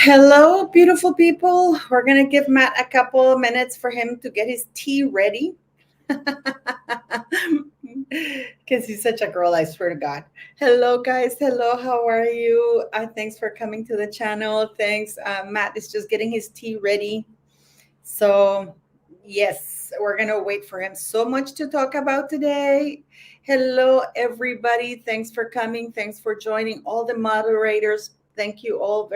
Hello, beautiful people. We're going to give Matt a couple of minutes for him to get his tea ready. Because he's such a girl, I swear to God. Hello, guys. Hello, how are you? Thanks for coming to the channel. Thanks. Matt is just getting his tea ready. So, yes, we're going to wait for him. So much to talk about today. Hello, everybody. Thanks for coming. Thanks for joining. All the moderators. Thank you all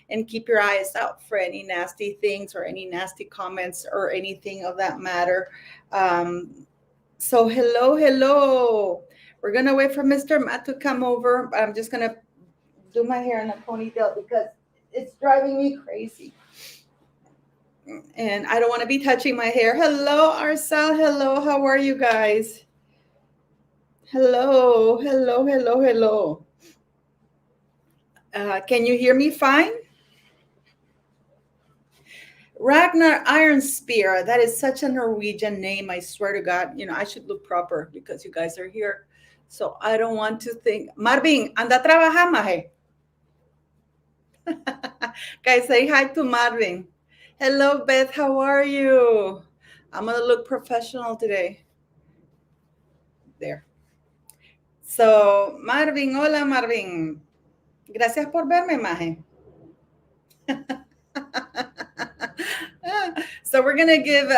and keep your eyes out for any nasty things or any nasty comments or anything of that matter. So hello. We're going to wait for Mr. Matt to come over. I'm just going to do my hair in a ponytail because it's driving me crazy. And I don't want to be touching my hair. Hello, Arcel. Hello, how are you guys? Hello. Can you hear me fine? Ragnar Iron Spear. That is such a Norwegian name. I swear to God. You know, I should look proper because you guys are here. So I don't want to think. Marvin, anda a trabajar, maje. Guys, say hi to Marvin. Hello, Beth. How are you? I'm going to look professional today. There. So, Marvin, hola, Marvin. Gracias por verme, maje. So we're going to give,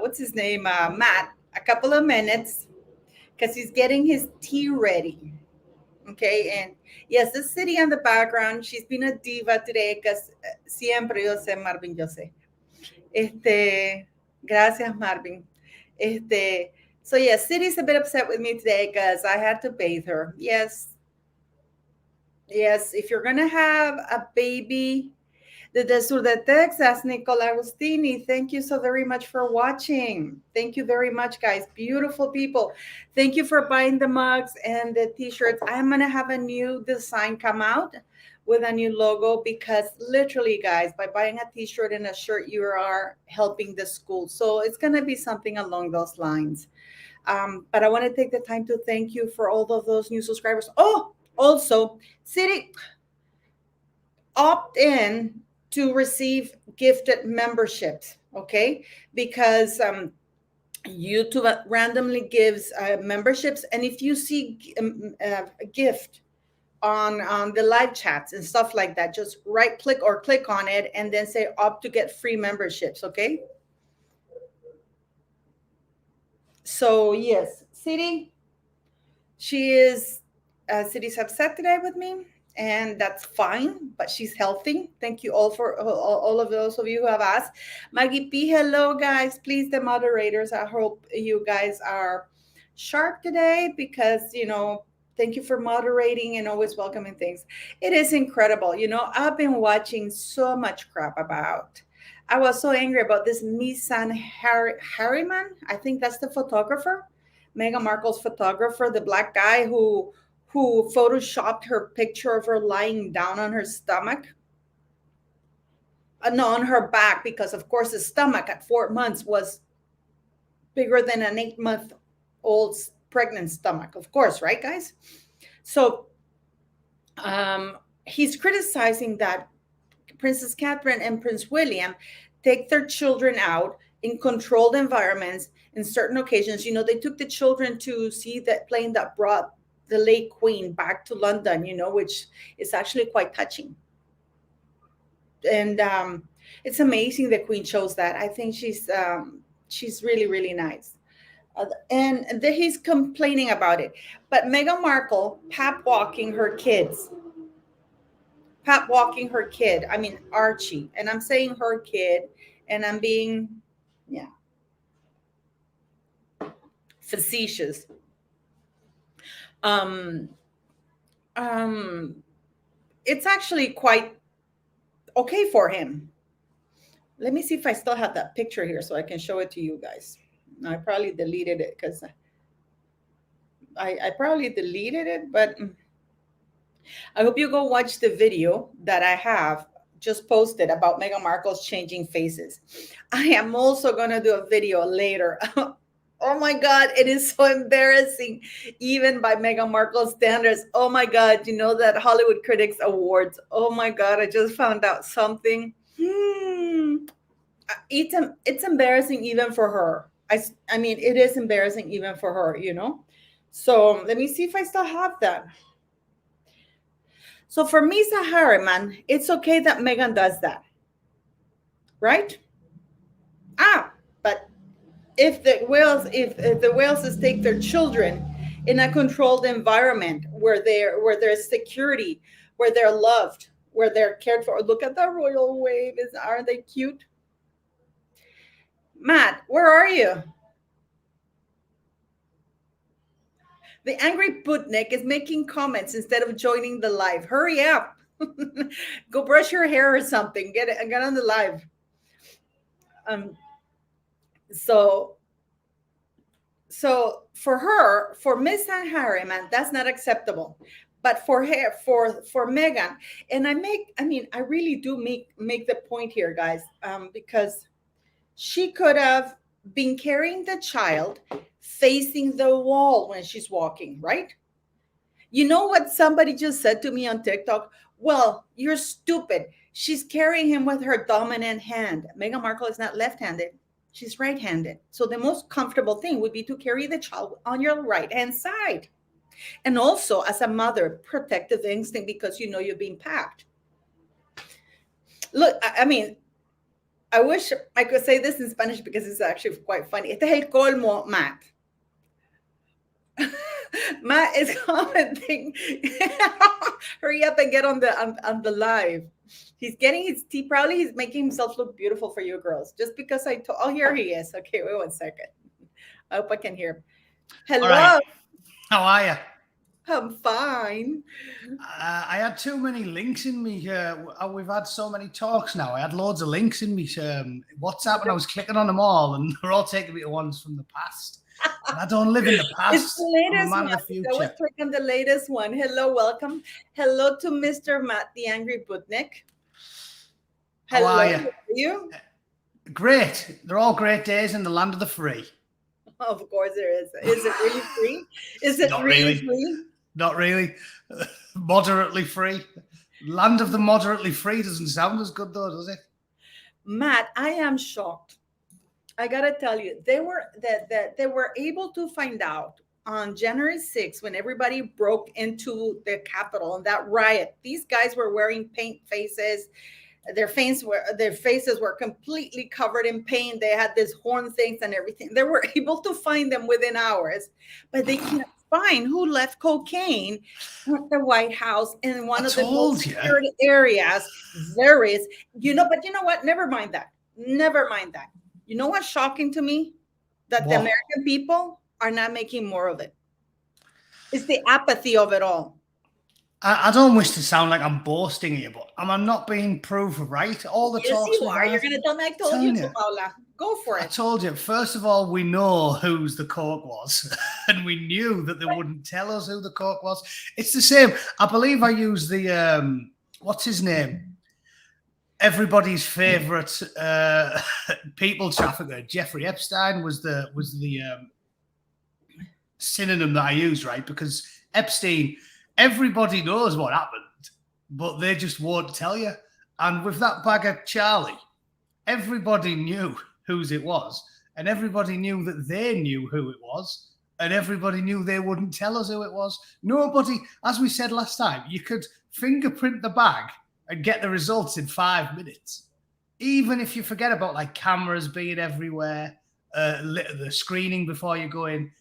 what's his name, Matt, a couple of minutes because he's getting his tea ready. Okay, and yes, the city in the background, she's been a diva today because siempre yo sé, Marvin, yo sé. Gracias, Marvin. So yes, City's a bit upset with me today because I had to bathe her. Yes, if you're gonna have a baby, the sur de Texas, Nicole Agustini, thank you so very much for watching. Thank you very much, guys. Beautiful people. Thank you for buying the mugs and the t-shirts. I'm gonna have a new design come out with a new logo because literally, guys, by buying a t-shirt and a shirt, you are helping the school. So it's gonna be something along those lines. But I want to take the time to thank you for all of those new subscribers. Oh, also, City, opt in to receive gifted memberships, okay? Because YouTube randomly gives memberships, and if you see a gift on the live chats and stuff like that, just right click or click on it and then say opt to get free memberships, okay? So yes, City, City's upset today with me, and that's fine, but she's healthy. Thank you all for all of those of you who have asked. Maggie P, hello guys. Please, the moderators, I hope you guys are sharp today because, you know, thank you for moderating and always welcoming things. It is incredible. You know, I've been watching so much crap about. I was so angry about this Misan Harriman. I think that's the photographer, Meghan Markle's photographer, the black guy who photoshopped her picture of her lying down on her stomach. No, on her back, because of course the stomach at 4 months was bigger than an 8-month-old pregnant stomach, of course, right, guys? So he's criticizing that Princess Catherine and Prince William take their children out in controlled environments in certain occasions. You know, they took the children to see that plane that brought the late Queen back to London, you know, which is actually quite touching. And it's amazing the Queen chose that. I think she's really, really nice. And he's complaining about it. But Meghan Markle pap walking her kids. I mean, Archie. And I'm saying her kid, and I'm being, facetious. It's actually quite okay for him. Let me see if I still have that picture here so I can show it to you guys. I probably deleted it because I probably deleted it, but I hope you go watch the video that I have just posted about Meghan Markle's changing faces. I am also going to do a video later Oh my God, it is so embarrassing, even by Meghan Markle standards. Oh my God, you know that Hollywood Critics Awards. Oh my God, I just found out something. It's embarrassing even for her. I mean, it is embarrassing even for her, you know? So let me see if I still have that. So for Misa Harriman, it's okay that Megan does that, right? But if the whales take their children in a controlled environment where there's security, where they're loved, where they're cared for. Look at that royal wave. Aren't they cute? Matt, where are you? The Angry Bootneck is making comments instead of joining the live. Hurry up. Go brush your hair or something. Get on the live. Um, so so for Miss Harriman, that's not acceptable. But for her, for Megan, and I really do make the point here, guys, because she could have been carrying the child facing the wall when she's walking, right? You know what somebody just said to me on TikTok? Well, you're stupid. She's carrying him with her dominant hand. Meghan Markle is not left handed, she's right handed. So the most comfortable thing would be to carry the child on your right hand side. And also, as a mother, protective instinct because you know you're being packed. Look, I mean, I wish I could say this in Spanish because it's actually quite funny. Este es el colmo, Matt. Matt is commenting. Hurry up and get on the live. He's getting his tea. Probably he's making himself look beautiful for you girls. Just because oh, here he is. Okay, wait 1 second. I hope I can hear him. Hello. All right. How are you? I'm fine. I had too many links in me. We've had so many talks now. I had loads of links in me WhatsApp, and I was clicking on them all, and they're all taking me to ones from the past. And I don't live in the past. It's the latest one. I was clicking the latest one. Hello, welcome. Hello to Mr. Matt, the Angry Bootneck. Hello. How are you? Great. They're all great days in the land of the free. Of course there is. Is it really free? Is it really free? Not really. Moderately free. Land of the moderately free doesn't sound as good though, does it? Matt, I am shocked. I gotta tell you, they were able to find out on January 6th when everybody broke into the Capitol and that riot. These guys were wearing paint faces. Their faces were completely covered in paint. They had these horn things and everything. They were able to find them within hours, but they can't find who left cocaine at the White House in one of the most secured areas. There is, but you know what? Never mind that. You know what's shocking to me? That the American people are not making more of it. It's the apathy of it all. I don't wish to sound like I'm boasting here, but I'm not being proved right. All the talks you are. You're going to tell me I told you to, Paula. Go for it. I told you. First of all, we know whose the coke was, and we knew that they wouldn't tell us who the coke was. It's the same. I believe I used the what's his name? Everybody's favorite people trafficker, Jeffrey Epstein, was the synonym that I used, right? Because Epstein, everybody knows what happened, but they just won't tell you. And with that bag of Charlie, everybody knew whose it was, and everybody knew that they knew who it was, and everybody knew they wouldn't tell us who it was. Nobody, as we said last time, you could fingerprint the bag and get the results in 5 minutes. Even if you forget about like cameras being everywhere, the screening before you go in.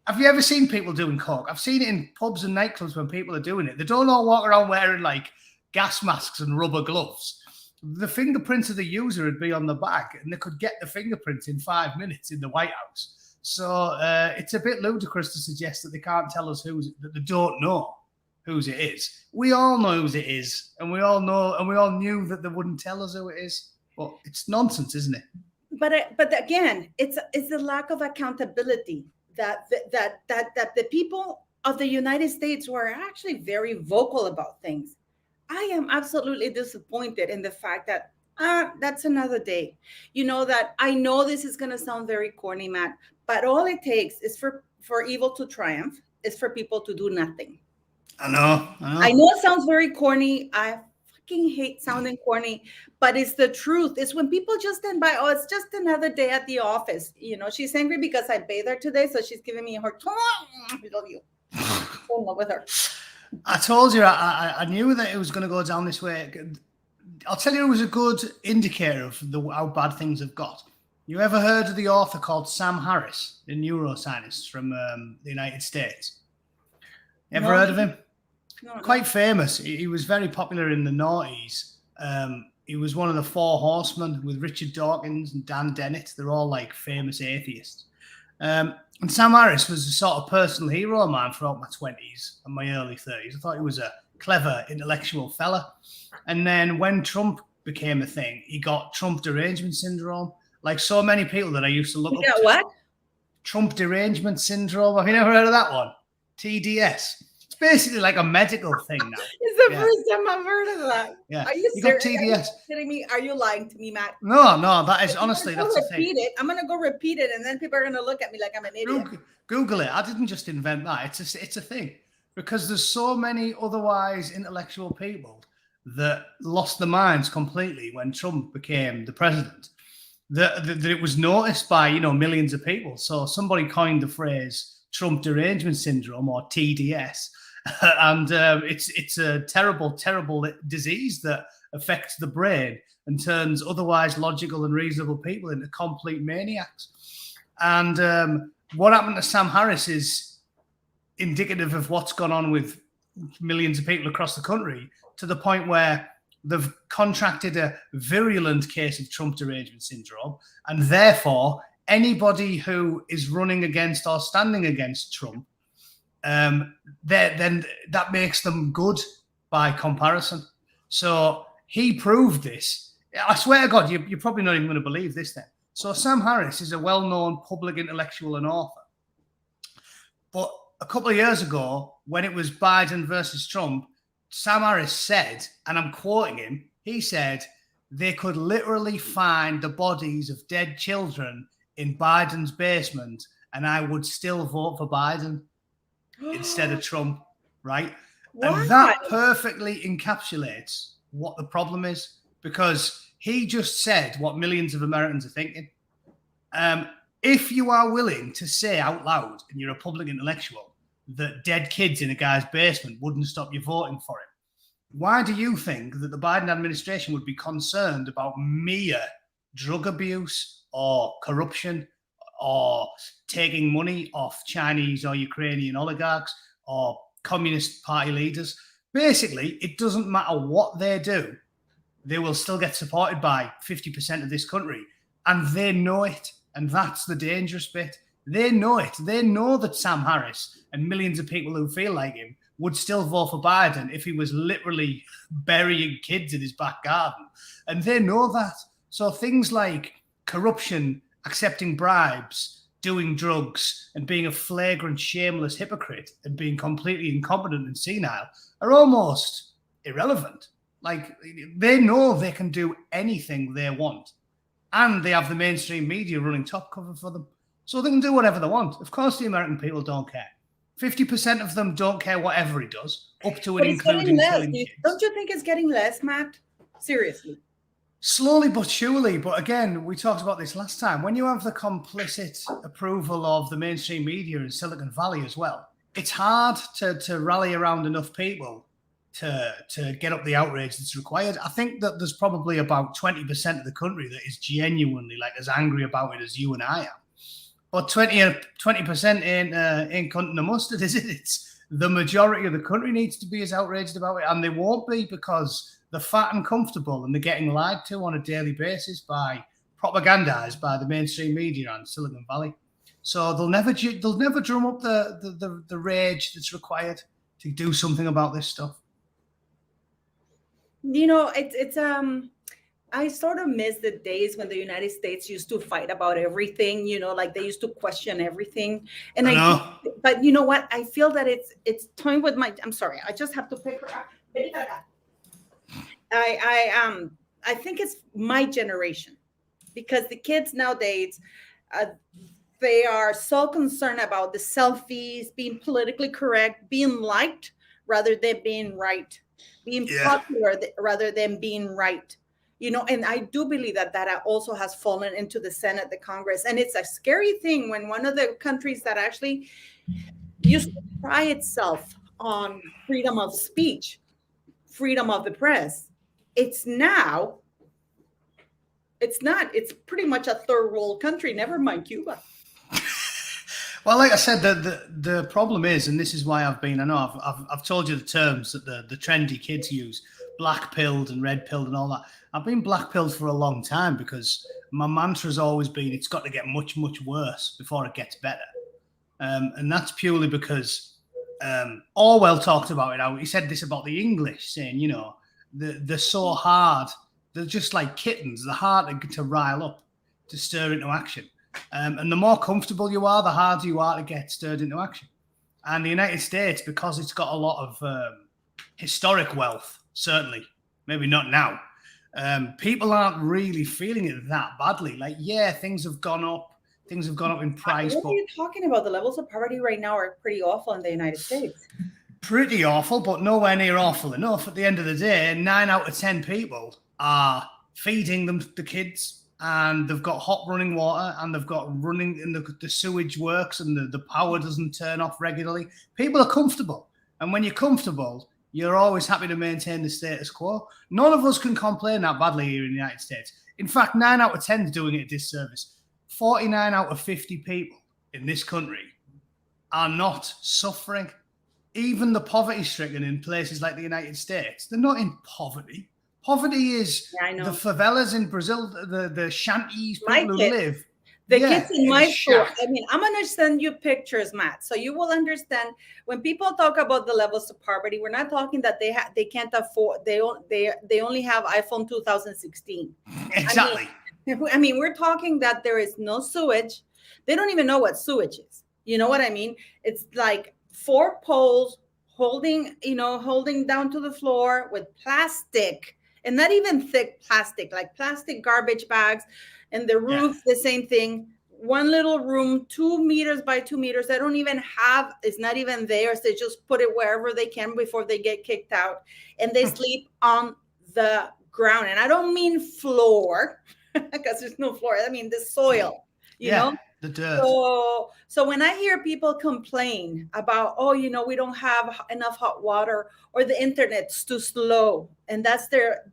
Have you ever seen people doing coke? I've seen it in pubs and nightclubs when people are doing it. They don't all walk around wearing like gas masks and rubber gloves. The fingerprints of the user would be on the bag, and they could get the fingerprints in 5 minutes in the White House. So it's a bit ludicrous to suggest that they can't tell us that they don't know whose it is. We all know whose it is, and we all know, and we all knew that they wouldn't tell us who it is. Well, it's nonsense, isn't it? But again, it's the lack of accountability that the people of the United States were actually very vocal about things. I am absolutely disappointed in the fact that That's another day. You know that I know this is gonna sound very corny, Matt, but all it takes is for evil to triumph, is for people to do nothing. I know. I know it sounds very corny. I fucking hate sounding corny, but it's the truth. It's when people just stand by, oh, it's just another day at the office. You know, she's angry because I bathed her today, so she's giving me her tongue. I love you. I'm in love with her. I told you, I knew that it was going to go down this way. I'll tell you, it was a good indicator of how bad things have got. You ever heard of the author called Sam Harris, a neuroscientist from the United States? Ever heard of him? No. Quite famous. He was very popular in the noughties. He was one of the Four Horsemen with Richard Dawkins and Dan Dennett. They're all like famous atheists. And Sam Harris was a sort of personal hero of mine throughout my 20s and my early 30s. I thought he was a clever, intellectual fella. And then when Trump became a thing, he got Trump derangement syndrome. Like so many people that I used to look up to. What? Trump derangement syndrome. Have you never heard of that one? TDS. It's basically like a medical thing now. It's the first time I've heard of that. Yeah. Are you got serious? TDS. Are you kidding me? Are you lying to me, Matt? No, that is honestly, that's the thing. I'm going to go repeat it, and then people are going to look at me like I'm an idiot. Google it. I didn't just invent that. It's a thing. Because there's so many otherwise intellectual people that lost their minds completely when Trump became the president. That it was noticed by, millions of people. So somebody coined the phrase Trump derangement syndrome, or TDS. And it's a terrible, terrible disease that affects the brain and turns otherwise logical and reasonable people into complete maniacs. And what happened to Sam Harris is indicative of what's gone on with millions of people across the country, to the point where they've contracted a virulent case of Trump derangement syndrome, and therefore anybody who is running against or standing against Trump, then that makes them good by comparison. So he proved this. I swear to God, you're probably not even going to believe this then. So Sam Harris is a well-known public intellectual and author. But a couple of years ago, when it was Biden versus Trump, Sam Harris said, and I'm quoting him, he said, they could literally find the bodies of dead children in Biden's basement, and I would still vote for Biden instead of Trump, right? Why? And that perfectly encapsulates what the problem is, because he just said what millions of Americans are thinking. If you are willing to say out loud, and you're a public intellectual, that dead kids in a guy's basement wouldn't stop you voting for him, why do you think that the Biden administration would be concerned about mere drug abuse or corruption or taking money off Chinese or Ukrainian oligarchs or Communist Party leaders? Basically, it doesn't matter what they do, they will still get supported by 50% of this country, and they know it. And that's the dangerous bit. They know it. They know that Sam Harris and millions of people who feel like him would still vote for Biden if he was literally burying kids in his back garden. And they know that. So things like corruption, accepting bribes, doing drugs, and being a flagrant, shameless hypocrite and being completely incompetent and senile are almost irrelevant. Like, they know they can do anything they want. And they have the mainstream media running top cover for them. So they can do whatever they want. Of course, the American people don't care. 50% of them don't care whatever he does, up to and including killing kids. Don't you think it's getting less, Matt? Seriously. Slowly but surely. But again, we talked about this last time. When you have the complicit approval of the mainstream media in Silicon Valley as well, it's hard to rally around enough people to get up the outrage that's required. I think that there's probably about 20% of the country that is genuinely like as angry about it as you and I am. But 20% ain't cutting the mustard, is it? It's the majority of the country needs to be as outraged about it, and they won't be, because they're fat and comfortable and they're getting lied to on a daily basis by propagandized by the mainstream media and Silicon Valley. So they'll never drum up the rage that's required to do something about this stuff. I sort of miss the days when the United States used to fight about everything, like they used to question everything. And but you know what? I feel that it's time with I'm sorry, I just have to pick her up. I I think it's my generation, because the kids nowadays, uh, they are so concerned about the selfies, being politically correct, being liked rather than being right, being Yeah. popular rather than being right. And I do believe that that also has fallen into the Senate, the Congress, and it's a scary thing when one of the countries that actually used to pride itself on freedom of speech, freedom of the press, it's now, it's not. It's pretty much a third world country. Never mind Cuba. Well, like I said, the problem is, and this is why I've been, I know I've told you the terms that the trendy kids use, black pilled and red pilled and all that. I've been black pilled for a long time because my mantra has always been it's got to get much, much worse before it gets better. And that's purely because Orwell talked about it out. He said this about the English, saying, they're so hard. They're just like kittens. They're hard to rile up, to stir into action. And the more comfortable you are, the harder you are to get stirred into action. And the United States, because it's got a lot of historic wealth, certainly, maybe not now, people aren't really feeling it that badly. Like, yeah, things have gone up. Things have gone up in price. What are you talking about? The levels of poverty right now are pretty awful in the United States. Pretty awful, but nowhere near awful enough. At the end of the day, 9 out of 10 people are feeding them the kids, and they've got hot running water, and they've got running, and the sewage works, and the power doesn't turn off regularly. People are comfortable, and when you're comfortable, you're always happy to maintain the status quo. None of us can complain that badly here in the United States. In fact, 9 out of 10 is doing it a disservice. 49 out of 50 people in this country are not suffering. Even the poverty-stricken in places like the United States, they're not in poverty. Poverty is the favelas in Brazil, the shanties, people who live. The kids in my school. I mean, I'm going to send you pictures, Matt, so you will understand when people talk about the levels of poverty. We're not talking that they can't afford. They only have iPhone 2016. Exactly. I mean, we're talking that there is no sewage. They don't even know what sewage is. You know what I mean? It's like 4 poles holding down to the floor with plastic, and not even thick plastic, like plastic garbage bags. And the roof, the same thing. One little room, 2 meters by 2 meters. They don't even have, it's not even theirs. They just put it wherever they can before they get kicked out. And they sleep on the ground. And I don't mean floor, because there's no floor. I mean the soil, you know? The dirt. So when I hear people complain about, we don't have enough hot water, or the internet's too slow, and that's their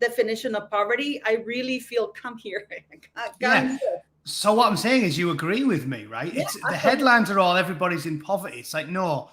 definition of poverty, I really feel, come here. So what I'm saying is, you agree with me, right? Yeah, the headlines are all everybody's in poverty. It's like, no.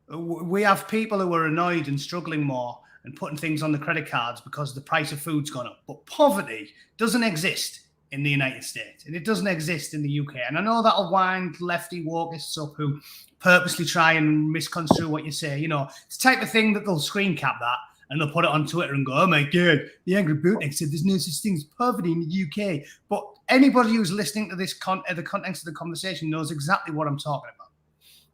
We have people who are annoyed and struggling more and putting things on the credit cards because the price of food's gone up. But poverty doesn't exist in the United States, and it doesn't exist in the UK. And I know that'll wind lefty wokists up who purposely try and misconstrue what you say. It's the type of thing that they'll screen cap that and they'll put it on Twitter and go, oh my God, the Angry Bootneck said there's no such thing as poverty in the UK. But anybody who's listening to this the context of the conversation knows exactly what I'm talking about.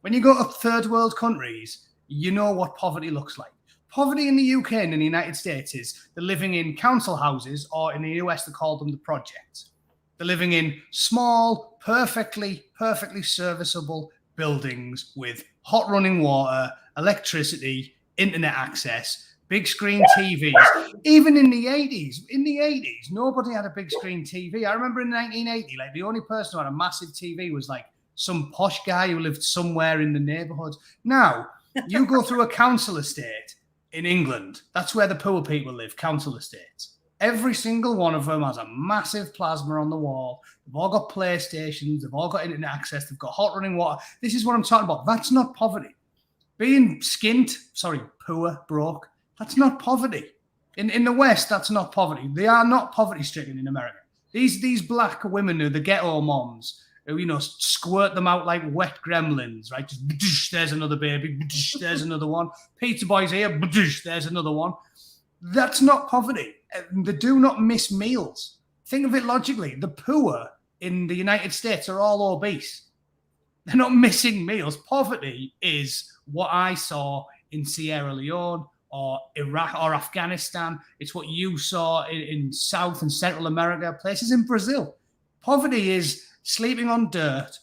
When you go to third world countries, you know what poverty looks like. Poverty in the UK and in the United States is they're living in council houses, or in the US they call them the projects. They're living in small, perfectly serviceable buildings with hot running water, electricity, internet access, big screen TVs. Even in the 80s, nobody had a big screen TV. I remember in 1980, like the only person who had a massive TV was like some posh guy who lived somewhere in the neighborhood. Now, you go through a council estate in England, that's where the poor people live, council estates. Every single one of them has a massive plasma on the wall. They've all got PlayStations. They've all got internet access. They've got hot running water. This is what I'm talking about. That's not poverty. Being poor, broke, that's not poverty. In the West, that's not poverty. They are not poverty-stricken in America. These black women who the ghetto moms, who, squirt them out like wet gremlins, right? Just, there's another baby, there's another one. Pizza boy's here, there's another one. That's not poverty. They do not miss meals. Think of it logically. The poor in the United States are all obese. They're not missing meals. Poverty is what I saw in Sierra Leone, or Iraq or Afghanistan. It's what you saw in South and Central America, places in Brazil. Poverty is sleeping on dirt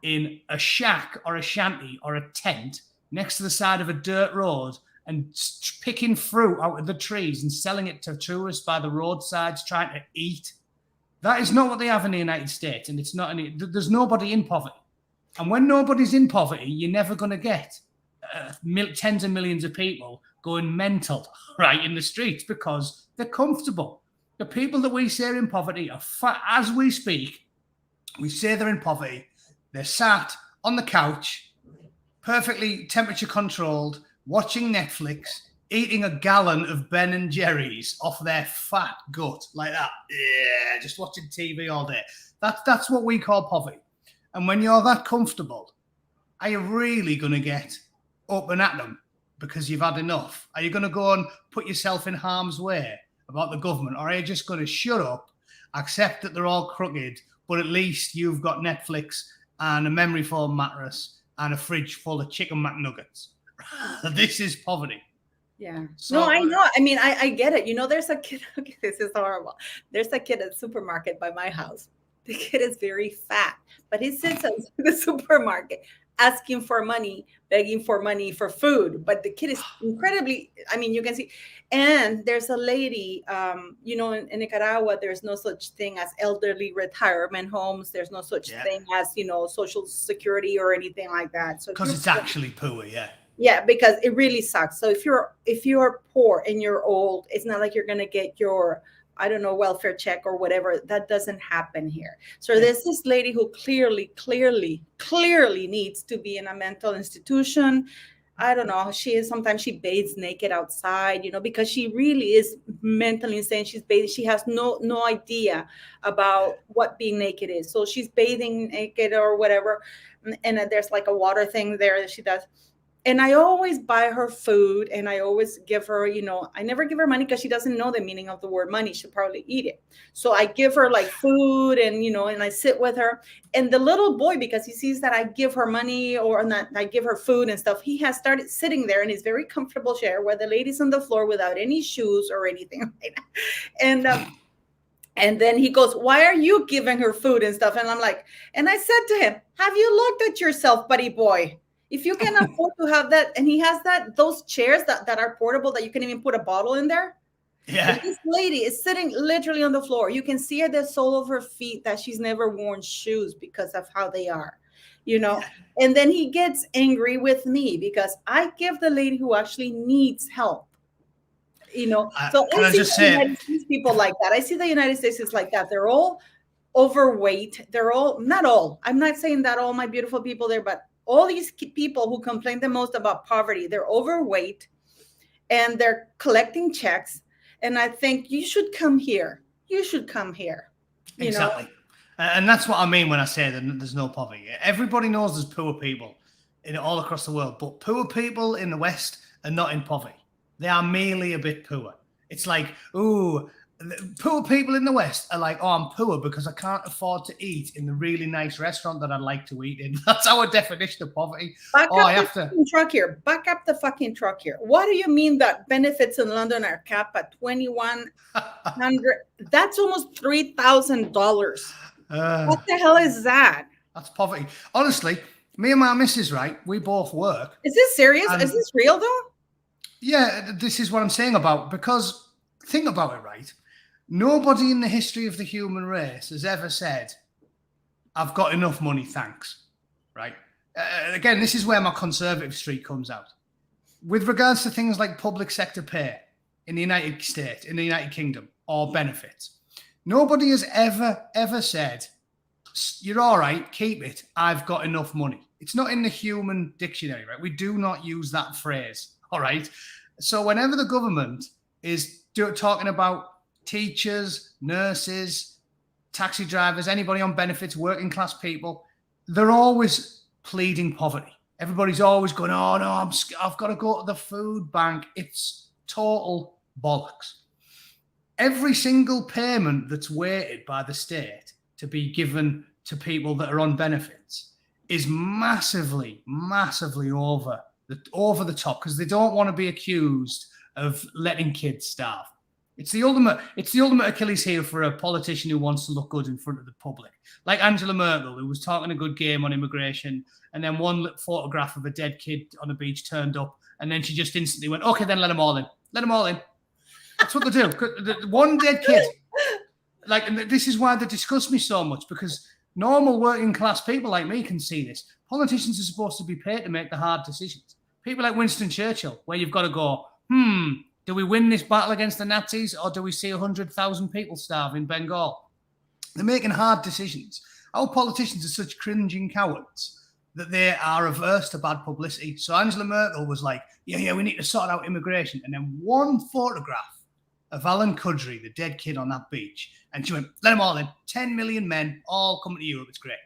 in a shack or a shanty or a tent next to the side of a dirt road and picking fruit out of the trees and selling it to tourists by the roadsides trying to eat. That is not what they have in the United States, and it's not there's nobody in poverty. And when nobody's in poverty, you're never going to get tens of millions of people going mental, right, in the streets because they're comfortable. The people that we say are in poverty are as we speak, we say they're in poverty. They're sat on the couch, perfectly temperature controlled, watching Netflix, eating a gallon of Ben and Jerry's off their fat gut like that. Yeah, just watching TV all day. That's what we call poverty. And when you're that comfortable, are you really going to get up and at them because you've had enough? Are you going to go and put yourself in harm's way about the government? Or are you just going to shut up, accept that they're all crooked, but at least you've got Netflix and a memory foam mattress and a fridge full of chicken McNuggets? This is poverty. Yeah. So, no, I know. I mean, I get it. You know, there's a kid. Okay, this is horrible. There's a kid at the supermarket by my house. The kid is very fat, but he sits at the supermarket asking for money, begging for money for food. But the kid is incredibly, I mean, you can see. And there's a lady, you know, in Nicaragua, there's no such thing as elderly retirement homes. There's no such thing as, you know, Social Security or anything like that. So because it's actually poor, yeah. Yeah, because it really sucks. So if you're poor and you're old, it's not like you're going to get your, I don't know, welfare check or whatever. That doesn't happen here. So there's this lady who clearly needs to be in a mental institution. I don't know. Sometimes she bathes naked outside, you know, because she really is mentally insane. She's bathing. She has no idea about what being naked is. So she's bathing naked or whatever. And there's like a water thing there that she does. And I always buy her food and I always give her, you know, I never give her money because she doesn't know the meaning of the word money. She'll probably eat it. So I give her like food and, you know, and I sit with her. And the little boy, because he sees that I give her money or not, I give her food and stuff, he has started sitting there in his very comfortable chair where the lady's on the floor without any shoes or anything. And then he goes, why are you giving her food and stuff? And I'm like, and I said to him, have you looked at yourself, buddy boy? If you can afford to have that, and he has those chairs that are portable that you can even put a bottle in there. Yeah. And this lady is sitting literally on the floor. You can see at the sole of her feet that she's never worn shoes because of how they are, you know. Yeah. And then he gets angry with me because I give the lady who actually needs help. You know, so I see the United States people like that. I see the United States is like that. They're all overweight. They're all, not all. I'm not saying that all my beautiful people there, but all these people who complain the most about poverty, they're overweight and they're collecting checks. And I think you should come here. You should come here. Exactly. And that's what I mean when I say that there's no poverty. Everybody knows there's poor people all across the world, but poor people in the West are not in poverty. They are merely a bit poor. It's like, ooh, poor people in the West are like, oh, I'm poor because I can't afford to eat in the really nice restaurant that I'd like to eat in. That's our definition of poverty. Back up the fucking truck here. What do you mean that benefits in London are capped at $2,100? That's almost $3,000. What the hell is that? That's poverty. Honestly, me and my missus, right? We both work. Is this serious? Is this real though? Yeah, this is what I'm saying about, because think about it, right? Nobody in the history of the human race has ever said, I've got enough money, thanks, right? Again, this is where my conservative streak comes out. With regards to things like public sector pay in the United States, in the United Kingdom, or benefits, nobody has ever said, you're all right, keep it, I've got enough money. It's not in the human dictionary, right? We do not use that phrase, all right? So whenever the government is talking about teachers, nurses, taxi drivers, anybody on benefits, working class people, they're always pleading poverty. Everybody's always going, oh no, I've got to go to the food bank. It's total bollocks. Every single payment that's weighted by the state to be given to people that are on benefits is massively over the top, because they don't want to be accused of letting kids starve. It's the ultimate Achilles heel for a politician who wants to look good in front of the public. Like Angela Merkel, who was talking a good game on immigration, and then one photograph of a dead kid on a beach turned up, and then she just instantly went, okay, then let them all in. Let them all in. That's what they do. One dead kid. Like, and this is why they disgust me so much, because normal working class people like me can see this. Politicians are supposed to be paid to make the hard decisions. People like Winston Churchill, where you've got to go, do we win this battle against the Nazis, or do we see 100,000 people starve in Bengal? They're making hard decisions. Our politicians are such cringing cowards that they are averse to bad publicity. So Angela Merkel was like, yeah, we need to sort out immigration. And then one photograph of Alan Kudry, the dead kid on that beach, and she went, let them all in. 10 million men all coming to Europe. It's great.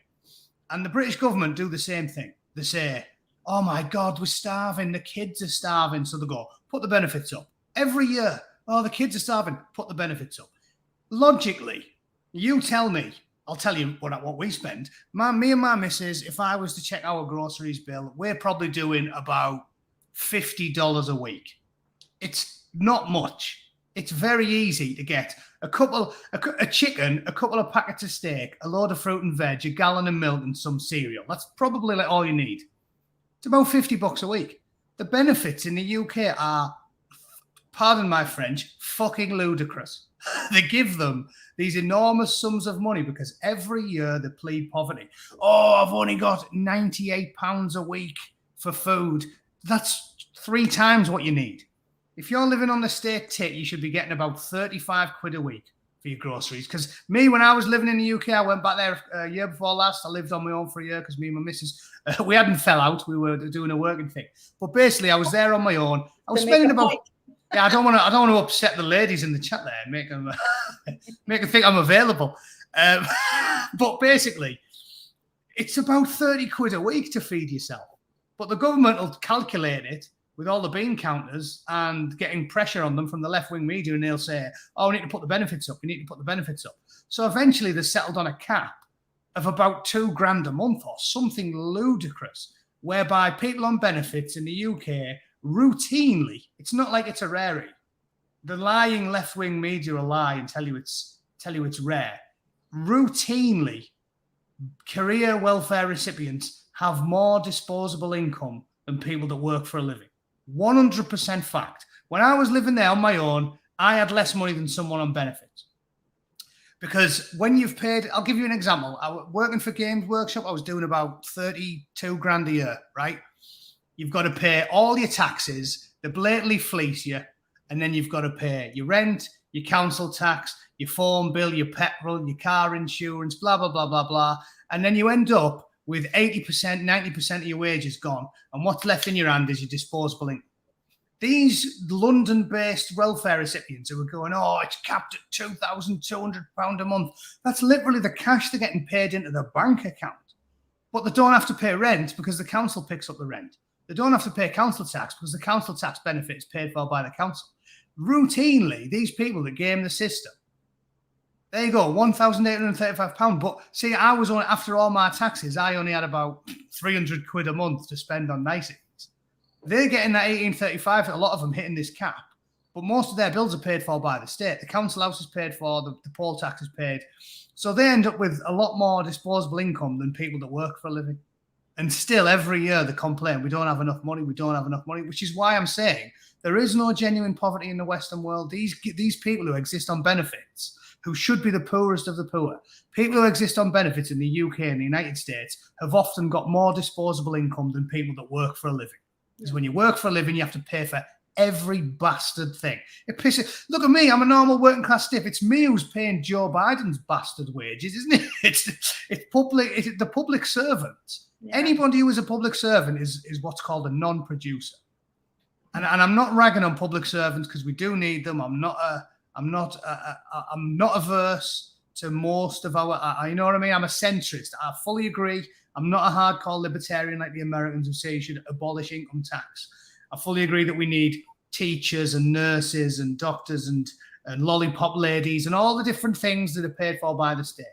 And the British government do the same thing. They say, oh my God, we're starving. The kids are starving. So they go, put the benefits up. Every year, oh, the kids are starving, put the benefits up. Logically, you tell me, I'll tell you what we spend. Me and my missus, if I was to check our groceries bill, we're probably doing about $50 a week. It's not much. It's very easy to get a chicken, a couple of packets of steak, a load of fruit and veg, a gallon of milk, and some cereal. That's probably like all you need. It's about $50 a week. The benefits in the UK are, pardon my French, fucking ludicrous. They give them these enormous sums of money because every year they plead poverty. Oh, I've only got £98 a week for food. That's 3 times what you need. If you're living on the state tit, you should be getting about 35 quid a week for your groceries. Because me, when I was living in the UK, I went back there a year before last. I lived on my own for a year because me and my missus, we hadn't fell out. We were doing a working thing. But basically, I was there on my own. I was spending about... Yeah, I don't want to upset the ladies in the chat there and make them think I'm available. But basically, it's about 30 quid a week to feed yourself. But the government will calculate it with all the bean counters and getting pressure on them from the left-wing media, and they'll say, oh, we need to put the benefits up. We need to put the benefits up. So eventually they settled on a cap of about $2,000 a month or something ludicrous, whereby people on benefits in the UK routinely, it's not like it's a rarity. The lying left-wing media will lie and tell you it's rare. Routinely, career welfare recipients have more disposable income than people that work for a living. 100% fact. When I was living there on my own, I had less money than someone on benefits. Because when you've paid, I'll give you an example. I was working for Games Workshop, I was doing about $32,000 a year, right? You've got to pay all your taxes, they blatantly fleece you, and then you've got to pay your rent, your council tax, your phone bill, your petrol, your car insurance, blah, blah, blah, blah, blah. And then you end up with 80%, 90% of your wages gone, and what's left in your hand is your disposable income. These London-based welfare recipients who are going, oh, it's capped at £2,200 a month. That's literally the cash they're getting paid into their bank account. But they don't have to pay rent because the council picks up the rent. They don't have to pay council tax because the council tax benefit is paid for by the council. Routinely, these people that game the system, there you go, £1,835. But see, I was only, after all my taxes, I only had about 300 quid a month to spend on niceties. They're getting that 1835, a lot of them hitting this cap. But most of their bills are paid for by the state. The council house is paid for, the poll tax is paid. So they end up with a lot more disposable income than people that work for a living. And still, every year they complain, we don't have enough money, which is why I'm saying there is no genuine poverty in the Western world. These people who exist on benefits, who should be the poorest of the poor, people who exist on benefits in the UK and the United States have often got more disposable income than people that work for a living. Because when you work for a living, you have to pay for every bastard thing. It pisses. Look at me, I'm a normal working class stiff. It's me who's paying Joe Biden's bastard wages, isn't it? It's public. It's the public servant. Yeah. Anybody who is a public servant is what's called a non-producer. And I'm not ragging on public servants because we do need them. I'm not averse to most of our. You know what I mean? I'm a centrist. I fully agree. I'm not a hardcore libertarian like the Americans who say you should abolish income tax. I fully agree that we need teachers and nurses and doctors and lollipop ladies and all the different things that are paid for by the state.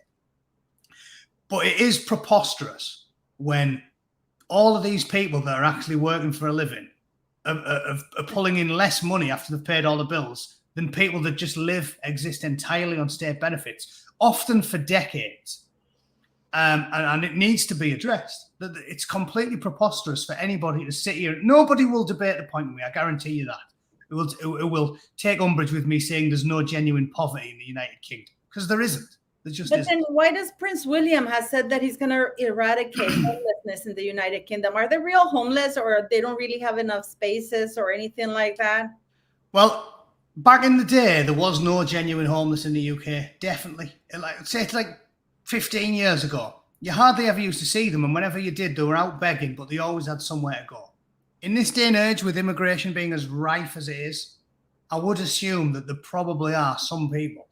But it is preposterous when all of these people that are actually working for a living of pulling in less money after they've paid all the bills than people that just exist entirely on state benefits, often for decades. And it needs to be addressed. It's completely preposterous for anybody to sit here. Nobody will debate the point with me. I guarantee you that. It will take umbrage with me saying there's no genuine poverty in the United Kingdom, because there isn't. There just isn't. Then why does Prince William has said that he's going to eradicate homelessness in the United Kingdom? Are they real homeless, or they don't really have enough spaces or anything like that? Well, back in the day, there was no genuine homeless in the UK. Definitely. It's like 15 years ago. You hardly ever used to see them, and whenever you did, they were out begging, but they always had somewhere to go. In this day and age, with immigration being as rife as it is, I would assume that there probably are some people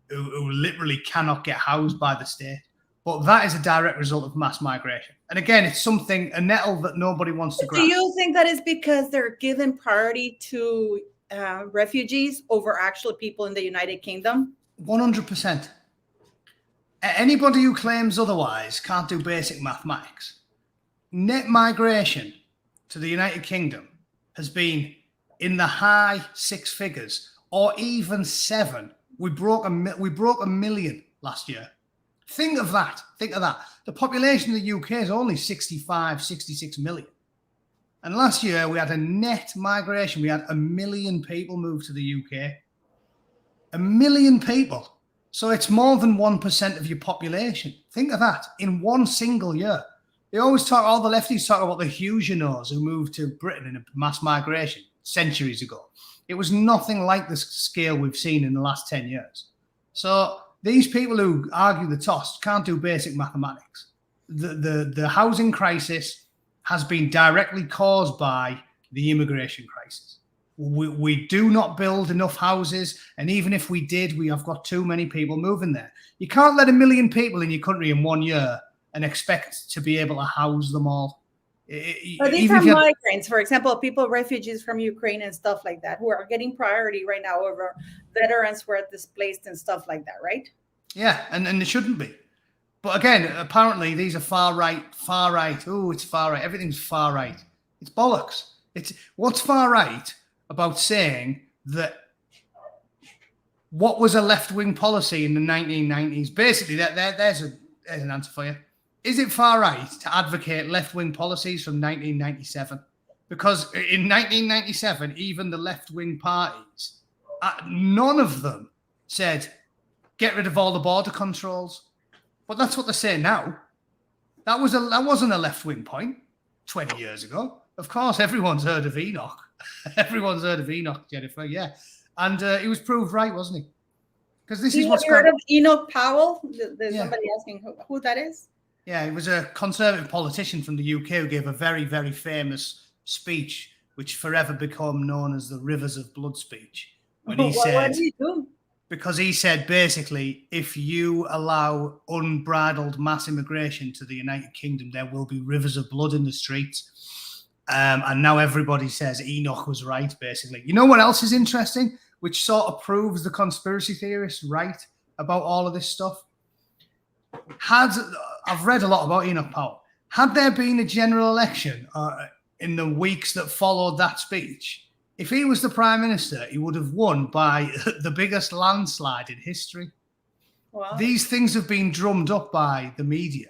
who literally cannot get housed by the state. But that is a direct result of mass migration. And again, it's a nettle that nobody wants to grasp. Do you think that is because they're giving priority to refugees over actual people in the United Kingdom? 100%. Anybody who claims otherwise can't do basic mathematics. Net migration to the United Kingdom has been in the high six figures, or even 7. We broke a million last year. Think of that. The population of the UK is only 65, 66 million. And last year we had a net migration. We had 1 million people move to the UK. 1 million people. So it's more than 1% of your population. Think of that in one single year. They always all the lefties talk about the Huguenots who moved to Britain in a mass migration centuries ago. It was nothing like the scale we've seen in the last 10 years. So these people who argue the toss can't do basic mathematics. The housing crisis has been directly caused by the immigration crisis. We do not build enough houses, and even if we did, we have got too many people moving there. You can't let 1 million people in your country in 1 year and expect to be able to house them all. But these are migrants, for example, refugees from Ukraine and stuff like that, who are getting priority right now over veterans who are displaced and stuff like that, right? Yeah, and they shouldn't be. But again, apparently these are far right. Oh, it's far right. Everything's far right. It's bollocks. What's far right about saying that what was a left-wing policy in the 1990s? Basically, there's an answer for you. Is it far right to advocate left-wing policies from 1997? Because in 1997, even the left-wing parties, none of them said, get rid of all the border controls. But that's what they're saying now. That wasn't a left-wing point 20 years ago. Of course, everyone's heard of Enoch. Everyone's heard of Enoch, Jennifer, yeah. And he was proved right, wasn't he? Because this is what's heard of Enoch Powell? There's somebody asking who that is. Yeah, he was a Conservative politician from the UK who gave a very, very famous speech, which forever become known as the Rivers of Blood speech. When he said, what did he do? Because he said, basically, if you allow unbridled mass immigration to the United Kingdom, there will be rivers of blood in the streets. And now everybody says Enoch was right, basically. You know what else is interesting, which sort of proves the conspiracy theorists right about all of this stuff? I've read a lot about Enoch Powell. Had there been a general election in the weeks that followed that speech, if he was the Prime Minister, he would have won by the biggest landslide in history. Wow. These things have been drummed up by the media,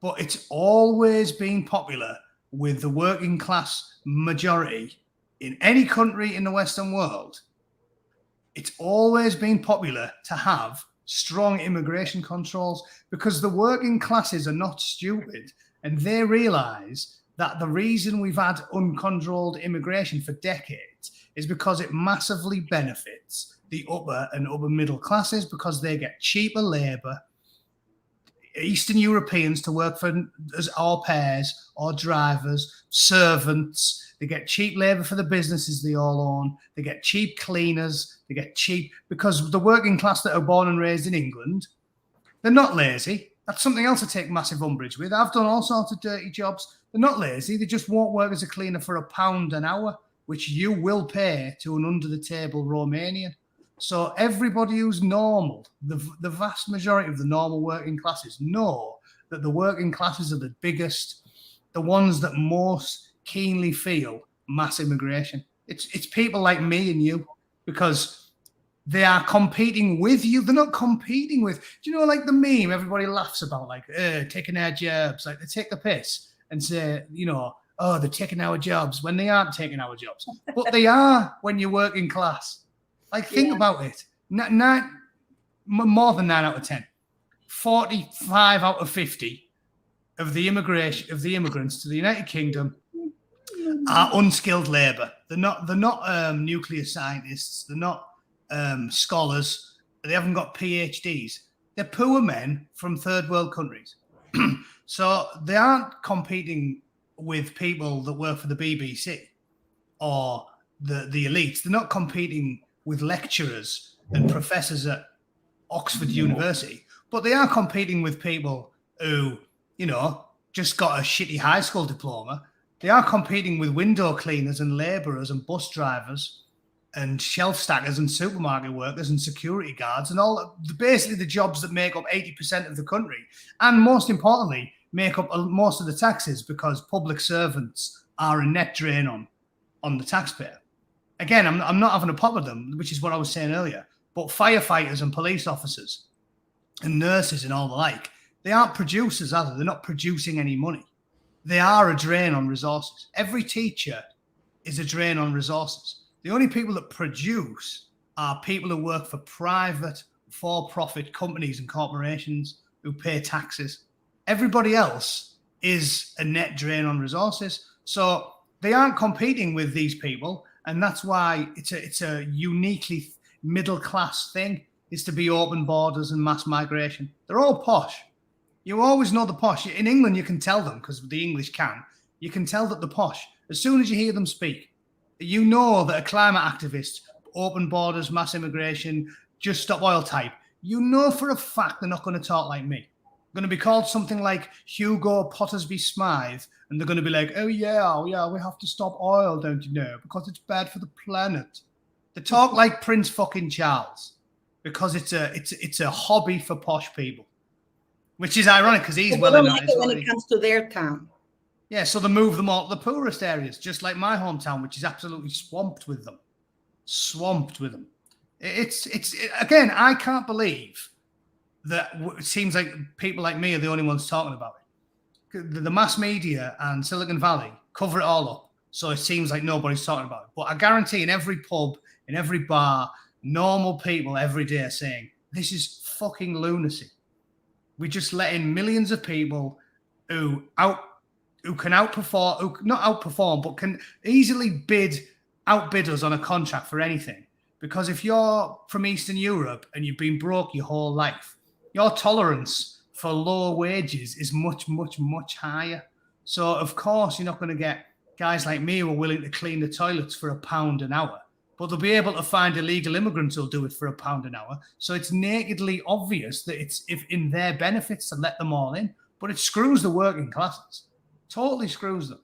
but it's always been popular with the working class majority in any country in the Western world. It's always been popular to have strong immigration controls because the working classes are not stupid, and they realize that the reason we've had uncontrolled immigration for decades is because it massively benefits the upper and upper middle classes because they get cheaper labor. Eastern Europeans to work as au pairs or drivers, servants. They get cheap labor for the businesses they all own. They get cheap cleaners. They get cheap because the working class that are born and raised in England, they're not lazy. That's something else I take massive umbrage with. I've done all sorts of dirty jobs. They're not lazy. They just won't work as a cleaner for £1 an hour, which you will pay to an under-the-table Romanian. So everybody who's normal, the vast majority of the normal working classes know that the working classes are the biggest, the ones that most keenly feel mass immigration. It's people like me and you, because they are competing with you. They're not competing with, do you know, like the meme everybody laughs about, like, taking our jobs, like they take the piss and say, you know, oh, they're taking our jobs, when they aren't taking our jobs. But they are when you work in class. Like, think about it. More than 9 out of 10. 45 out of 50 of the immigrants to the United Kingdom are unskilled labour. They're not nuclear scientists. They're not scholars. They haven't got PhDs. They're poor men from third world countries. So they aren't competing with people that work for the BBC or the elites. They're not competing with lecturers and professors at Oxford University, but they are competing with people who, you know, just got a shitty high school diploma. They are competing with window cleaners and labourers and bus drivers and shelf stackers and supermarket workers and security guards and all, basically the jobs that make up 80% of the country, and most importantly, make up most of the taxes, because public servants are a net drain on the taxpayer. Again, I'm not having a pop at them, which is what I was saying earlier, but firefighters and police officers and nurses and all the like, they aren't producers, are they? They're not producing any money. They are a drain on resources. Every teacher is a drain on resources. The only people that produce are people who work for private, for-profit companies and corporations who pay taxes. Everybody else is a net drain on resources. So they aren't competing with these people, and that's why it's a uniquely middle-class thing, is to be open borders and mass migration. They're all posh. You always know the posh. In England, you can tell them, because the English can. You can tell that they're posh. As soon as you hear them speak, you know that a climate activist, open borders, mass immigration, just stop oil type, you know for a fact they're not going to talk like me. They're going to be called something like Hugo Pottersby Smythe, and they're going to be like, oh yeah, we have to stop oil, don't you know, because it's bad for the planet. They talk like Prince fucking Charles, because it's a hobby for posh people, which is ironic because he's well enough when it comes to their town. Yeah, so they move them all to the poorest areas, just like my hometown, which is absolutely swamped with them. Swamped with them. Again, I can't believe that it seems like people like me are the only ones talking about it. The mass media and Silicon Valley cover it all up, so it seems like nobody's talking about it. But I guarantee in every pub, in every bar, normal people every day are saying, this is fucking lunacy. We just let in millions of people who can outperform, but can easily outbid us on a contract for anything. Because if you're from Eastern Europe and you've been broke your whole life, your tolerance for lower wages is much, much, much higher. So of course you're not going to get guys like me who are willing to clean the toilets for £1 an hour, but they'll be able to find illegal immigrants who'll do it for £1 an hour. So it's nakedly obvious that it's in their benefits to let them all in, but it screws the working classes. Totally screws them,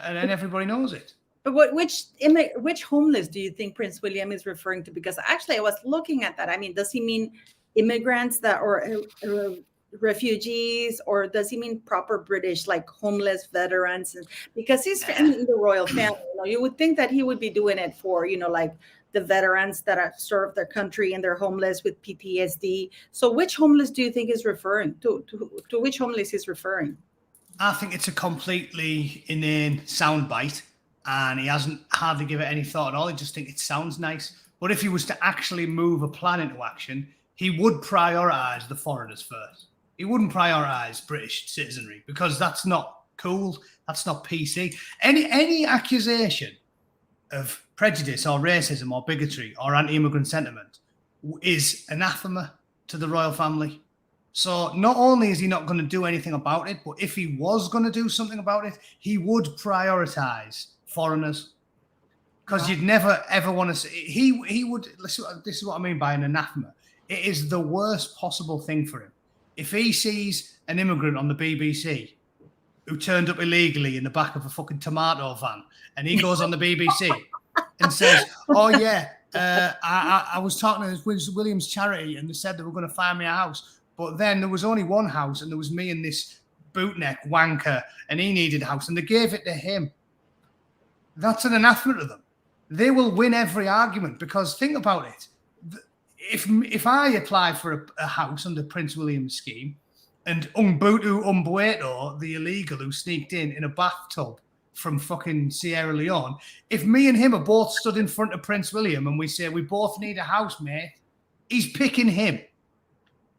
and then everybody knows it. But which homeless do you think Prince William is referring to? Because actually, I was looking at that. I mean, does he mean immigrants or refugees, or does he mean proper British, like homeless veterans? Because he's in the royal family, you would think that he would be doing it for, like the veterans that have served their country and they're homeless with PTSD. So which homeless do you think is referring to which homeless he's referring? I think it's a completely inane soundbite, and he hasn't hardly given it any thought at all. He just thinks it sounds nice. But if he was to actually move a plan into action, he would prioritise the foreigners first. He wouldn't prioritise British citizenry, because that's not cool. That's not PC. Any accusation of prejudice or racism or bigotry or anti-immigrant sentiment is anathema to the royal family. So not only is he not going to do anything about it, but if he was going to do something about it, he would prioritise foreigners. Because you'd never, ever want to see... He would... Listen, this is what I mean by an anathema. It is the worst possible thing for him. If he sees an immigrant on the BBC who turned up illegally in the back of a fucking tomato van, and he goes on the BBC and says, oh yeah, I was talking to Williams charity and they said they were going to find me a house. But then there was only one house, and there was me and this bootneck wanker, and he needed a house, and they gave it to him. That's an anathema to them. They will win every argument because think about it. If I apply for a house under Prince William's scheme and Umbutu Umbueto, the illegal who sneaked in a bathtub from fucking Sierra Leone, if me and him are both stood in front of Prince William and we say we both need a house, mate, he's picking him.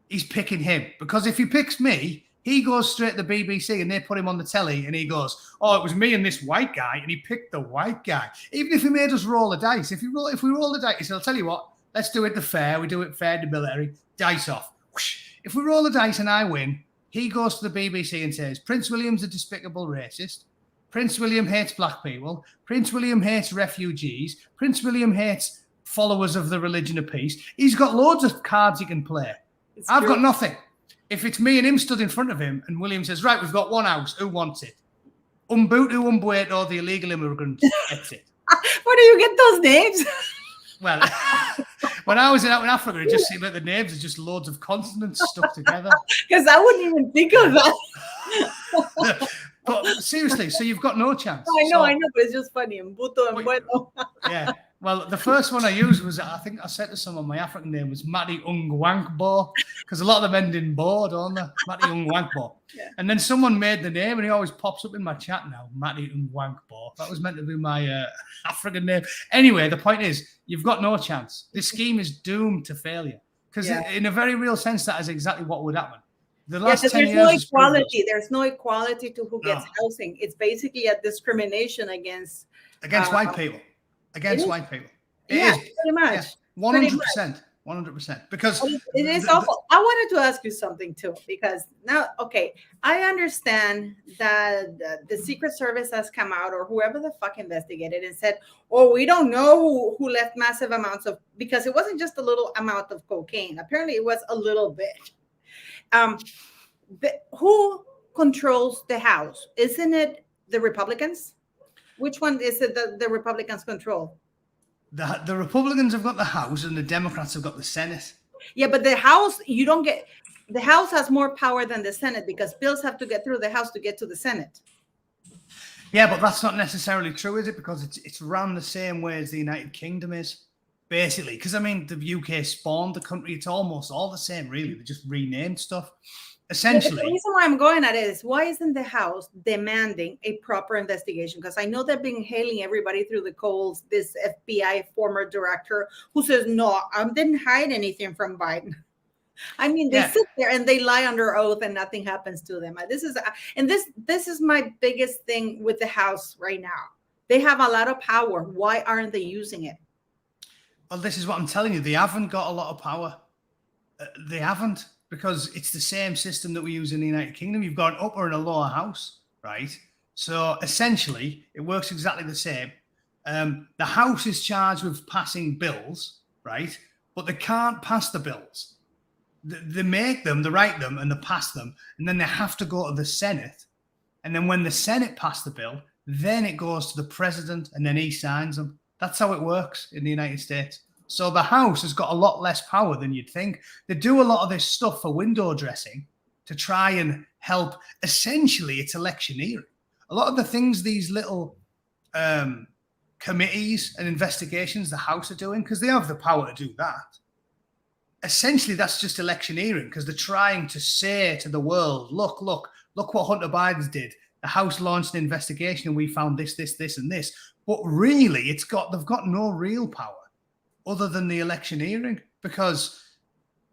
He's picking him. Because if he picks me, he goes straight to the BBC and they put him on the telly and he goes, oh, it was me and this white guy, and he picked the white guy. Even if he made us roll the dice, if we roll the dice, I'll tell you what, let's do it the fair. We do it fair to military. Dice off. Whoosh. If we roll the dice and I win, he goes to the BBC and says, Prince William's a despicable racist. Prince William hates black people. Prince William hates refugees. Prince William hates followers of the religion of peace. He's got loads of cards he can play. I've got nothing. If it's me and him stood in front of him and William says, right, we've got one house. Who wants it? Umbutu Umbueto, the illegal immigrant, gets it. Where do you get those names? Well, when I was out in Africa, it just seemed like the names are just loads of consonants stuck together. Because I wouldn't even think of that. But seriously, so you've got no chance. I know, but it's just funny. Mbuto and bueno. Yeah. Well, the first one I used was, I think I said to someone, my African name was Matty Ungwankbo, because a lot of them end in bo, don't they? Matty Ungwankbo. Yeah. And then someone made the name, and he always pops up in my chat now, Matty Ungwankbo. That was meant to be my African name. Anyway, the point is, you've got no chance. This scheme is doomed to failure, because in a very real sense, that is exactly what would happen. The last 10 years, no equality. There's no equality to who gets housing. It's basically a discrimination against white people. Against white people. It is. Pretty much. 100%. 100%. Because it is awful. I wanted to ask you something too, because now, I understand that the Secret Service has come out, or whoever the fuck investigated, and said, oh, we don't know who left massive amounts of, because it wasn't just a little amount of cocaine. Apparently it was a little bit. Who controls the House? Isn't it the Republicans? Which one is it that the Republicans control? The Republicans have got the House and the Democrats have got the Senate. Yeah, but the House, the House has more power than the Senate, because bills have to get through the House to get to the Senate. Yeah, but that's not necessarily true, is it? Because it's run the same way as the United Kingdom is, basically. Because, I mean, the UK spawned the country. It's almost all the same, really. They just renamed stuff. Essentially, the reason why I'm going at it is, why isn't the House demanding a proper investigation? Because I know they've been hailing everybody through the coals. This FBI former director who says, no, I didn't hide anything from Biden. I mean, they sit there and they lie under oath and nothing happens to them. This is my biggest thing with the House right now. They have a lot of power. Why aren't they using it? Well, this is what I'm telling you. They haven't got a lot of power. They haven't. Because it's the same system that we use in the United Kingdom. You've got an upper and a lower house, right? So essentially, it works exactly the same. The House is charged with passing bills, right? But they can't pass the bills. They make them, they write them, and they pass them. And then they have to go to the Senate. And then when the Senate pass the bill, then it goes to the president, and then he signs them. That's how it works in the United States. So the House has got a lot less power than you'd think. They do a lot of this stuff for window dressing to try and help. Essentially, it's electioneering. A lot of the things these little committees and investigations the House are doing, because they have the power to do that. Essentially, that's just electioneering, because they're trying to say to the world, look what Hunter Biden did. The House launched an investigation and we found this, and this. But really, they've got no real power other than the electioneering, because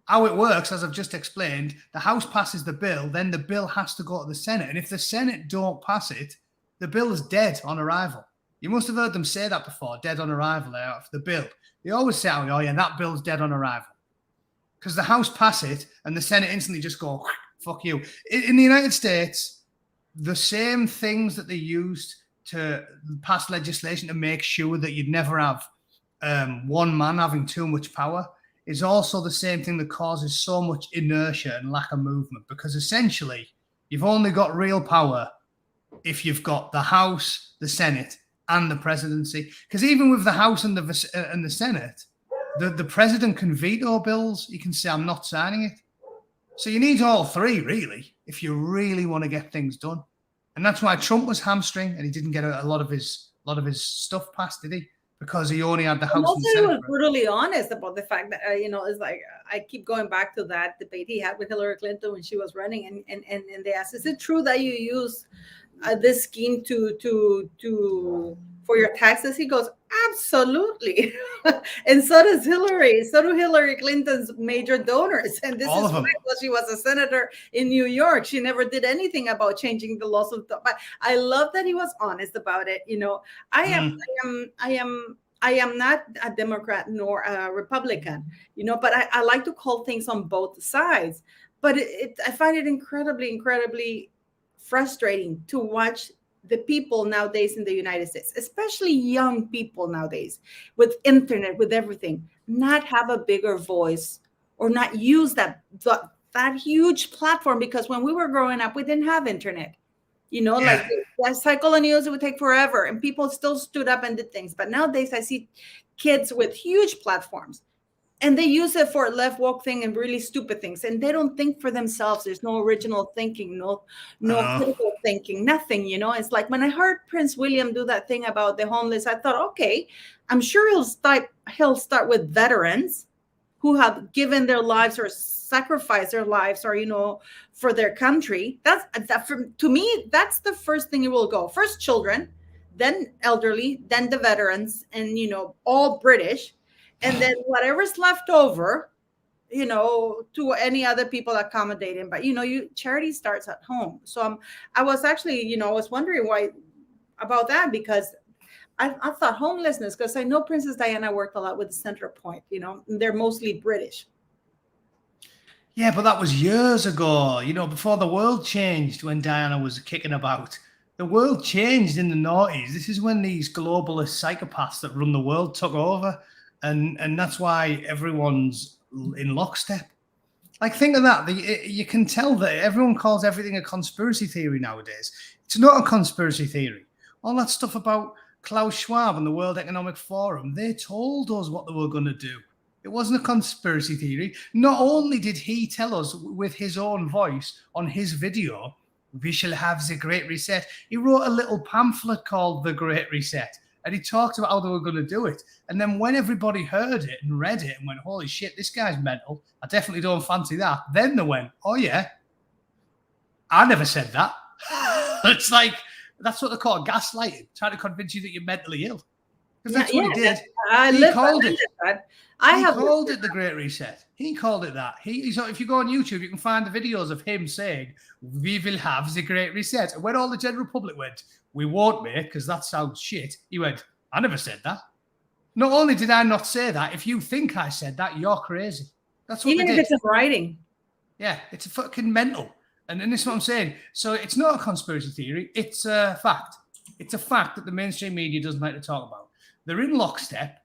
how it works, as I've just explained, the House passes the bill, then the bill has to go to the Senate. And if the Senate don't pass it, the bill is dead on arrival. You must have heard them say that before, dead on arrival for the bill. They always say, oh yeah, that bill's dead on arrival. Because the House pass it and the Senate instantly just go, fuck you. In the United States, the same things that they used to pass legislation to make sure that you'd never have one man having too much power is also the same thing that causes so much inertia and lack of movement, because essentially you've only got real power if you've got the House, the Senate, and the presidency. Because even with the House and the Senate, the president can veto bills. He can say, I'm not signing it. So you need all three, really, if you really want to get things done. And that's why Trump was hamstring and he didn't get a lot of his lot of his stuff passed, did he? Because he only had the And House and also, he Senate. was brutally honest about the fact that it's like I keep going back to that debate he had with Hillary Clinton when she was running, and they asked, "Is it true that you use this scheme to for your taxes?" He goes, "Absolutely," and so does Hillary. So do Hillary Clinton's major donors, and this All is of them. why, well, she was a senator in New York. She never did anything about changing the laws of. But I love that he was honest about it. I am not a Democrat nor a Republican, but I like to call things on both sides. But I find it incredibly frustrating to watch the people nowadays in the United States, especially young people nowadays, with internet, with everything, not have a bigger voice or not use that huge platform. Because when we were growing up, we didn't have internet. Like the cycle of news, it would take forever, and people still stood up and did things. But nowadays, I see kids with huge platforms, and they use it for left woke thing and really stupid things, and they don't think for themselves. There's no original thinking, no critical thinking, nothing. It's like when I heard Prince William do that thing about the homeless, I thought, okay, I'm sure he'll start with veterans who have given their lives or sacrificed their lives, or for their country. To me, that's the first thing it will go. First children, then elderly, then the veterans, and all British, and then whatever's left over, to any other people accommodating. But charity starts at home. So I was actually, I was wondering why about that, because I thought homelessness, because I know Princess Diana worked a lot with the Center Point, and they're mostly British. Yeah, but that was years ago, before the world changed, when Diana was kicking about. The world changed in the noughties. This is when these globalist psychopaths that run the world took over. And that's why everyone's in lockstep. Like, think of that. You can tell that everyone calls everything a conspiracy theory nowadays. It's not a conspiracy theory. All that stuff about Klaus Schwab and the World Economic Forum, they told us what they were going to do. It wasn't a conspiracy theory. Not only did he tell us with his own voice on his video, we shall have the Great Reset, he wrote a little pamphlet called The Great Reset, and he talked about how they were going to do it. And then when everybody heard it and read it and went, holy shit, this guy's mental, I definitely don't fancy that, then they went, oh yeah, I never said that. It's like, that's what they call gaslighting, trying to convince you that you're mentally ill. Because that's what he did. He called it the Great Reset. He called it that. If you go on YouTube, you can find the videos of him saying, we will have the Great Reset. And when all the general public went, we won't, mate, because that sounds shit, he went, I never said that. Not only did I not say that, if you think I said that, you're crazy. That's what Even they if did. it's in writing. Yeah, it's a fucking mental. And this is what I'm saying. So it's not a conspiracy theory. It's a fact. It's a fact that the mainstream media doesn't like to talk about. They're in lockstep.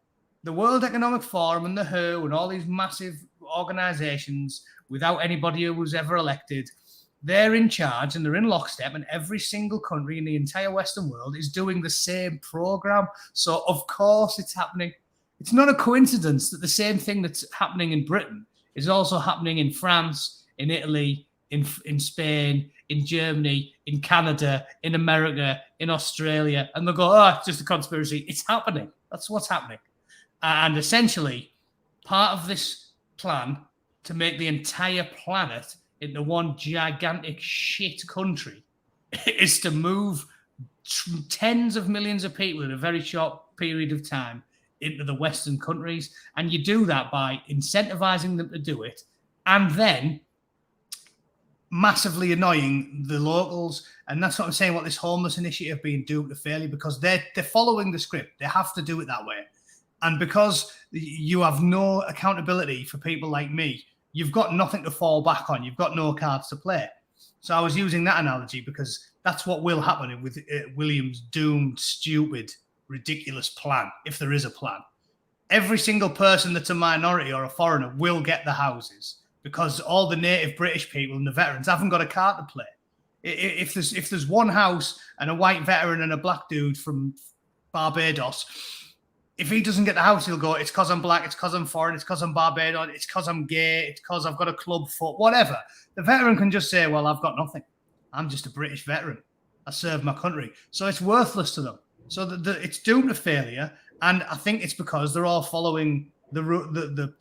The World Economic Forum and the WHO and all these massive organizations without anybody who was ever elected, they're in charge and they're in lockstep, and every single country in the entire Western world is doing the same program. So, of course, it's happening. It's not a coincidence that the same thing that's happening in Britain is also happening in France, in Italy, in Spain, in Germany, in Canada, in America, in Australia. And they'll go, oh, it's just a conspiracy. It's happening. That's what's happening. And essentially, part of this plan to make the entire planet into one gigantic shit country is to move tens of millions of people in a very short period of time into the Western countries. And you do that by incentivizing them to do it and then massively annoying the locals. And that's what I'm saying, what this homeless initiative being doomed to failure, because they're following the script. They have to do it that way. And because you have no accountability for people like me, you've got nothing to fall back on. You've got no cards to play. So I was using that analogy because that's what will happen with William's doomed, stupid, ridiculous plan, if there is a plan. Every single person that's a minority or a foreigner will get the houses because all the native British people and the veterans haven't got a card to play. If there's one house and a white veteran and a black dude from Barbados, if he doesn't get the house, he'll go, it's because I'm black, it's because I'm foreign, it's because I'm Barbados, it's because I'm gay, it's because I've got a club foot, whatever. The veteran can just say, well, I've got nothing. I'm just a British veteran. I served my country. So it's worthless to them. So it's doomed to failure. And I think it's because they're all following the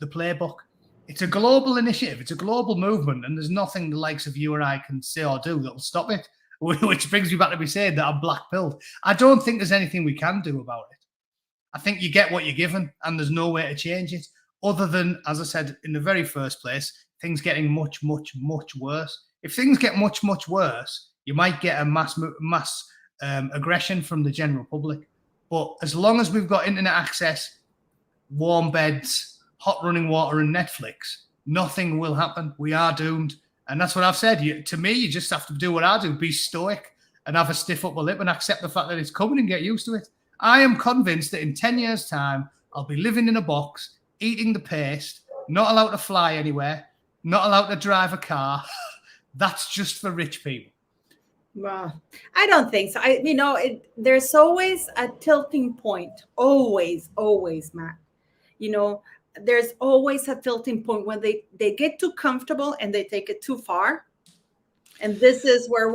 playbook. It's a global initiative. It's a global movement. And there's nothing the likes of you or I can say or do that will stop it. Which brings me back to me saying that I'm black-pilled. I don't think there's anything we can do about it. I think you get what you're given, and there's no way to change it, other than, as I said in the very first place, things getting much, much, much worse. If things get much, much worse, you might get a mass aggression from the general public. But as long as we've got internet access, warm beds, hot running water, and Netflix, nothing will happen. We are doomed. And that's what I've said. To me, you just have to do what I do, be stoic and have a stiff upper lip and accept the fact that it's coming and get used to it. I am convinced that in 10 years' time, I'll be living in a box, eating the paste, not allowed to fly anywhere, not allowed to drive a car. That's just for rich people. Well, I don't think so. There's always a tilting point. Always, Matt. There's always a tilting point when they get too comfortable and they take it too far. And this is where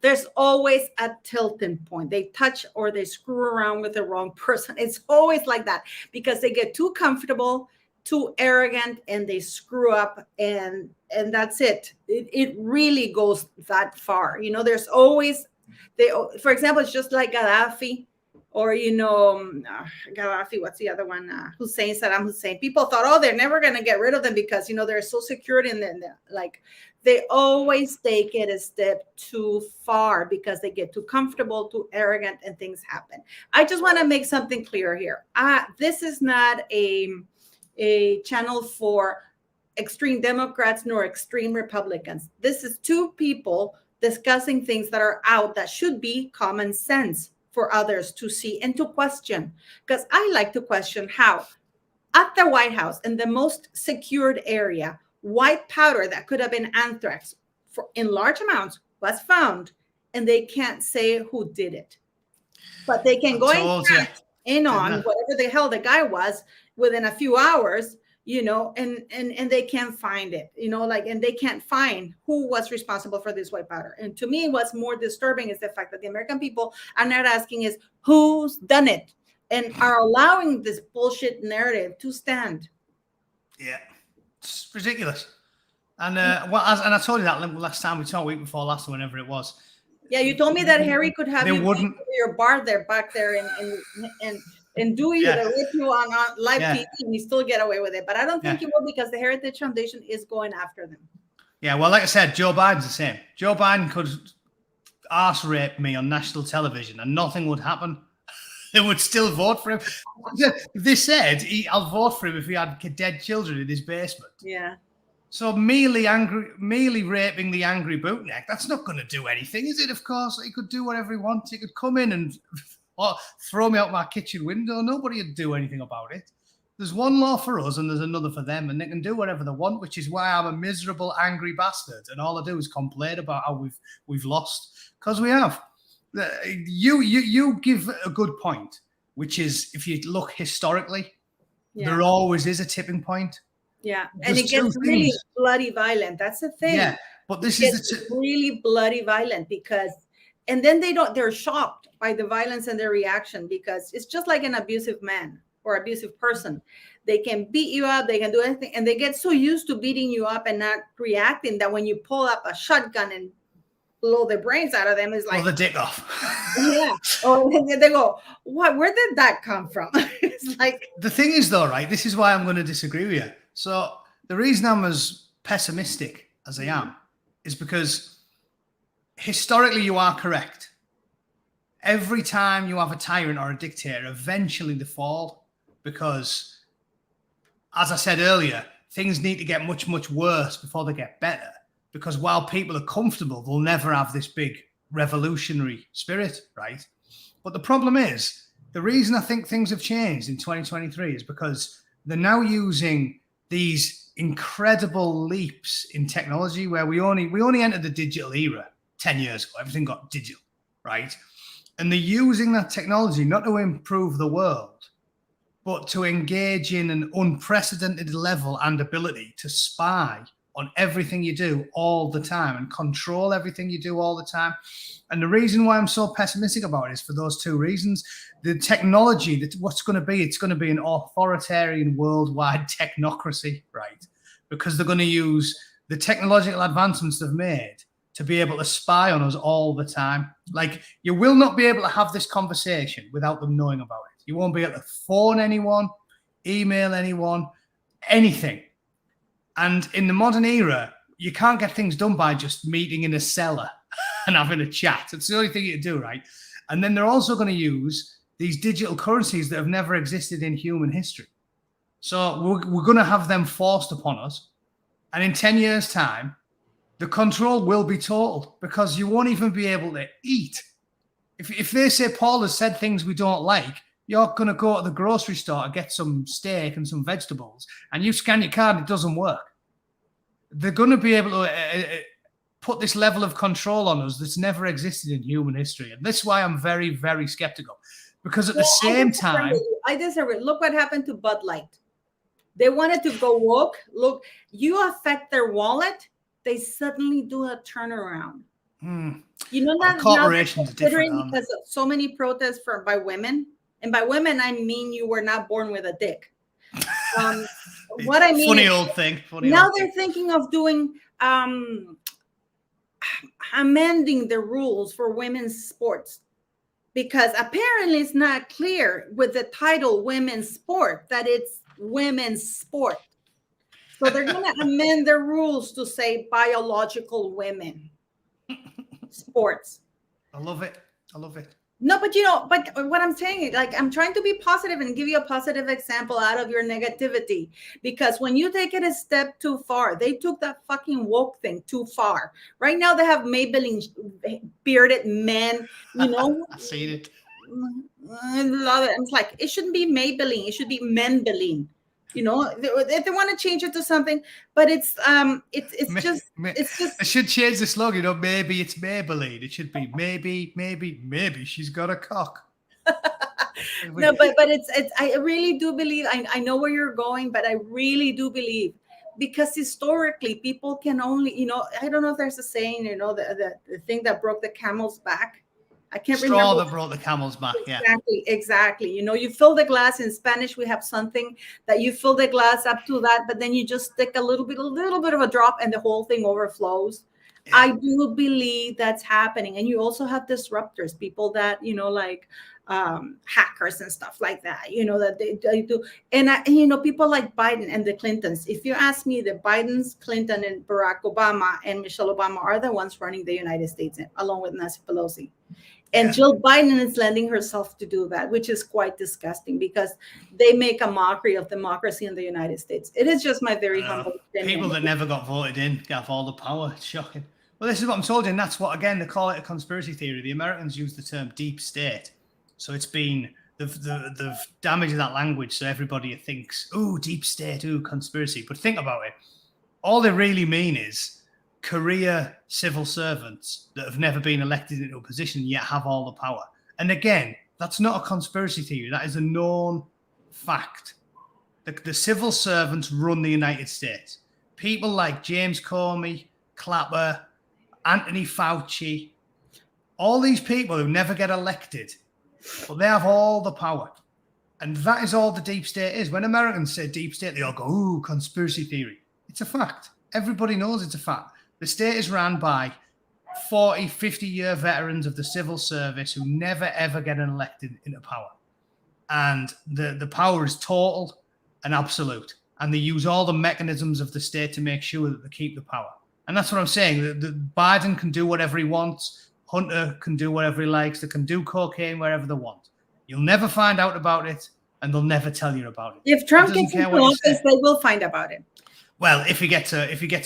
there's always a tilting point. They touch or they screw around with the wrong person. It's always like that because they get too comfortable, too arrogant, and they screw up, and that's it. It really goes that far. There's always, for example, it's just like Gaddafi. Or, Gaddafi, what's the other one? Saddam Hussein. People thought, they're never going to get rid of them because, they're so secured in them. They always take it a step too far because they get too comfortable, too arrogant, and things happen. I just want to make something clear here. This is not a channel for extreme Democrats nor extreme Republicans. This is two people discussing things that are out that should be common sense for others to see and to question, because I like to question how at the White House, in the most secured area, white powder that could have been anthrax in large amounts was found, and they can't say who did it. But they can go in on whatever the hell the guy was within a few hours, and they can't find it, and they can't find who was responsible for this white powder. And to me, what's more disturbing is the fact that the American people are not asking is who's done it and are allowing this bullshit narrative to stand. Yeah, it's ridiculous. And I told you that last time we talked, week before last, whenever it was. Yeah, you told me that Harry could have your bar back there and do you the rip you on live TV, and you still get away with it. But I don't think you will, because the Heritage Foundation is going after them. Yeah, well, like I said, Joe Biden's the same. Joe Biden could arse rape me on national television and nothing would happen. They would still vote for him. They said, I'll vote for him if he had dead children in his basement. Yeah. So merely raping the Angry Bootneck, that's not going to do anything, is it? Of course, he could do whatever he wants. He could come in and throw me out my kitchen window. Nobody would do anything about it. There's one law for us and there's another for them, and they can do whatever they want, which is why I'm a miserable, angry bastard. And all I do is complain about how we've lost, because we have. You give a good point, which is, if you look historically, there always is a tipping point. Yeah, and it gets really bloody violent. That's the thing. Yeah, but this is really bloody violent because, and then they're shocked by the violence and their reaction, because it's just like an abusive man or abusive person. They can beat you up, they can do anything, and they get so used to beating you up and not reacting that when you pull up a shotgun and blow the brains out of them, it's like, the dick off. Yeah. Or they go, what? Where did that come from? It's like, the thing is, though, right? This is why I'm going to disagree with you. So the reason I'm as pessimistic as I am is because historically you are correct. Every time you have a tyrant or a dictator, eventually they fall, because, as I said earlier, things need to get much, much worse before they get better. Because while people are comfortable, they'll never have this big revolutionary spirit, right? But the problem is, the reason I think things have changed in 2023 is because they're now using these incredible leaps in technology, where we only entered the digital era 10 years ago. Everything got digital, right? And they're using that technology not to improve the world, but to engage in an unprecedented level and ability to spy on everything you do all the time and control everything you do all the time. And the reason why I'm so pessimistic about it is for those two reasons. The technology, what's going to be, it's going to be an authoritarian worldwide technocracy, right? Because they're going to use the technological advancements they've made to be able to spy on us all the time. Like, you will not be able to have this conversation without them knowing about it. You won't be able to phone anyone, email anyone, anything. And in the modern era, you can't get things done by just meeting in a cellar and having a chat. It's the only thing you can do, right? And then they're also going to use these digital currencies that have never existed in human history. So we're going to have them forced upon us. And in 10 years' time, the control will be total, because you won't even be able to eat. If they say Paul has said things we don't like, you're going to go to the grocery store to get some steak and some vegetables, and you scan your card, it doesn't work. They're going to be able to put this level of control on us that's never existed in human history. And that's why I'm very, very skeptical. Because at the same time... I disagree. Look what happened to Bud Light. They wanted to go woke. Look, you affect their wallet, they suddenly do a turnaround. You know that corporations are different, because of so many protests by women, and by women I mean you were not born with a dick. What I mean, funny old thing. Now they're thinking of doing amending the rules for women's sports, because apparently it's not clear with the title "women's sport" that it's women's sport. So they're going to amend the rules to say biological women sports. I love it. I love it. No, but but what I'm saying is, like, I'm trying to be positive and give you a positive example out of your negativity, because when you take it a step too far, they took that fucking woke thing too far. Right now they have Maybelline bearded men, I've seen it. I love it. It's like, it shouldn't be Maybelline, it should be Menbeline. If they want to change it to something, but it's just I should change the slogan. Maybe it's Maybelline. It should be maybe she's got a cock. No, but it's I really do believe, I know where you're going, but I really do believe, because historically people can only, I don't know if there's a saying, the thing that broke the camel's back. I can't remember. Straw that brought the camel's back. Exactly. You fill the glass. In Spanish, we have something that you fill the glass up to that, but then you just stick a little bit of a drop and the whole thing overflows. Yeah. I do believe that's happening. And you also have disruptors, people that, like hackers and stuff like that, that they do. And, people like Biden and the Clintons. If you ask me, the Bidens, Clinton, and Barack Obama and Michelle Obama are the ones running the United States, along with Nancy Pelosi. And Jill Biden is lending herself to do that, which is quite disgusting, because they make a mockery of democracy in the United States. It is just my very humble opinion. People that never got voted in have all the power. It's shocking. Well, this is what I'm told you, and that's what, again, they call it a conspiracy theory. The Americans use the term deep state. So it's been, they've damaged that language so everybody thinks, ooh, deep state, ooh, conspiracy. But think about it. All they really mean is career civil servants that have never been elected into a position yet have all the power. And again, that's not a conspiracy theory. That is a known fact. The civil servants run the United States. People like James Comey, Clapper, Anthony Fauci, all these people who never get elected, but they have all the power. And that is all the deep state is. When Americans say deep state, they all go, ooh, conspiracy theory. It's a fact. Everybody knows it's a fact. The state is run by 40, 50-year veterans of the civil service who never, ever get elected into power. And the power is total and absolute. And they use all the mechanisms of the state to make sure that they keep the power. And that's what I'm saying. The Biden can do whatever he wants. Hunter can do whatever he likes. They can do cocaine wherever they want. You'll never find out about it, and they'll never tell you about it. If Trump gets into office, they will find about it. Well, if he gets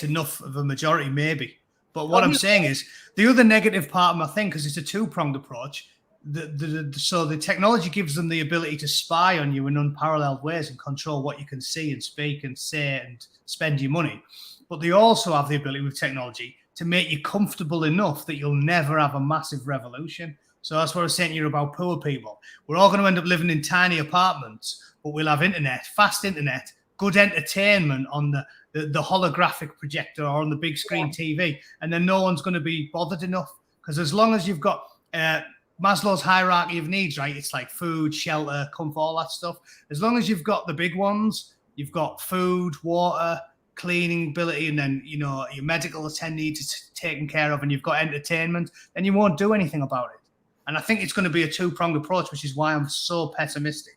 enough of a majority, maybe. But what I'm saying is, the other negative part of my thing, because it's a two-pronged approach, so the technology gives them the ability to spy on you in unparalleled ways and control what you can see and speak and say and spend your money. But they also have the ability with technology to make you comfortable enough that you'll never have a massive revolution. So that's what I was saying to you about poor people. We're all going to end up living in tiny apartments, but we'll have internet, fast internet, good entertainment on the holographic projector or on the big screen TV, and then no one's going to be bothered enough. Because as long as you've got Maslow's hierarchy of needs, right? It's like food, shelter, comfort, all that stuff. As long as you've got the big ones, you've got food, water, cleaning ability, and then, you know, your medical needs taken care of, and you've got entertainment, then you won't do anything about it. And I think it's going to be a two-pronged approach, which is why I'm so pessimistic.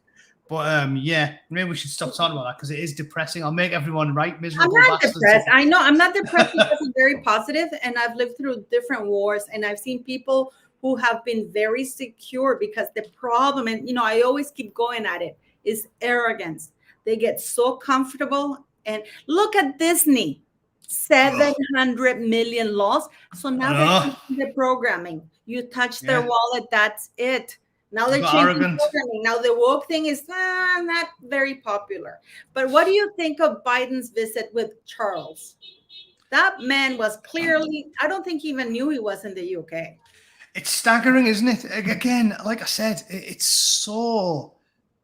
But yeah, maybe we should stop talking about that because it is depressing. I'll make everyone miserable. I'm not depressed. I know I'm not depressed because I'm very positive, and I've lived through different wars, and I've seen people who have been very secure, because the problem, and you know, I always keep going at it, is arrogance. They get so comfortable. And look at Disney, 700 million lost. So now they're the programming. You touch their wallet, that's it. Now they're changing programming. Now the woke thing is not very popular. But what do you think of Biden's visit with Charles? That man was clearly, I don't think he even knew he was in the UK. It's staggering, isn't it? Again, like I said, it's so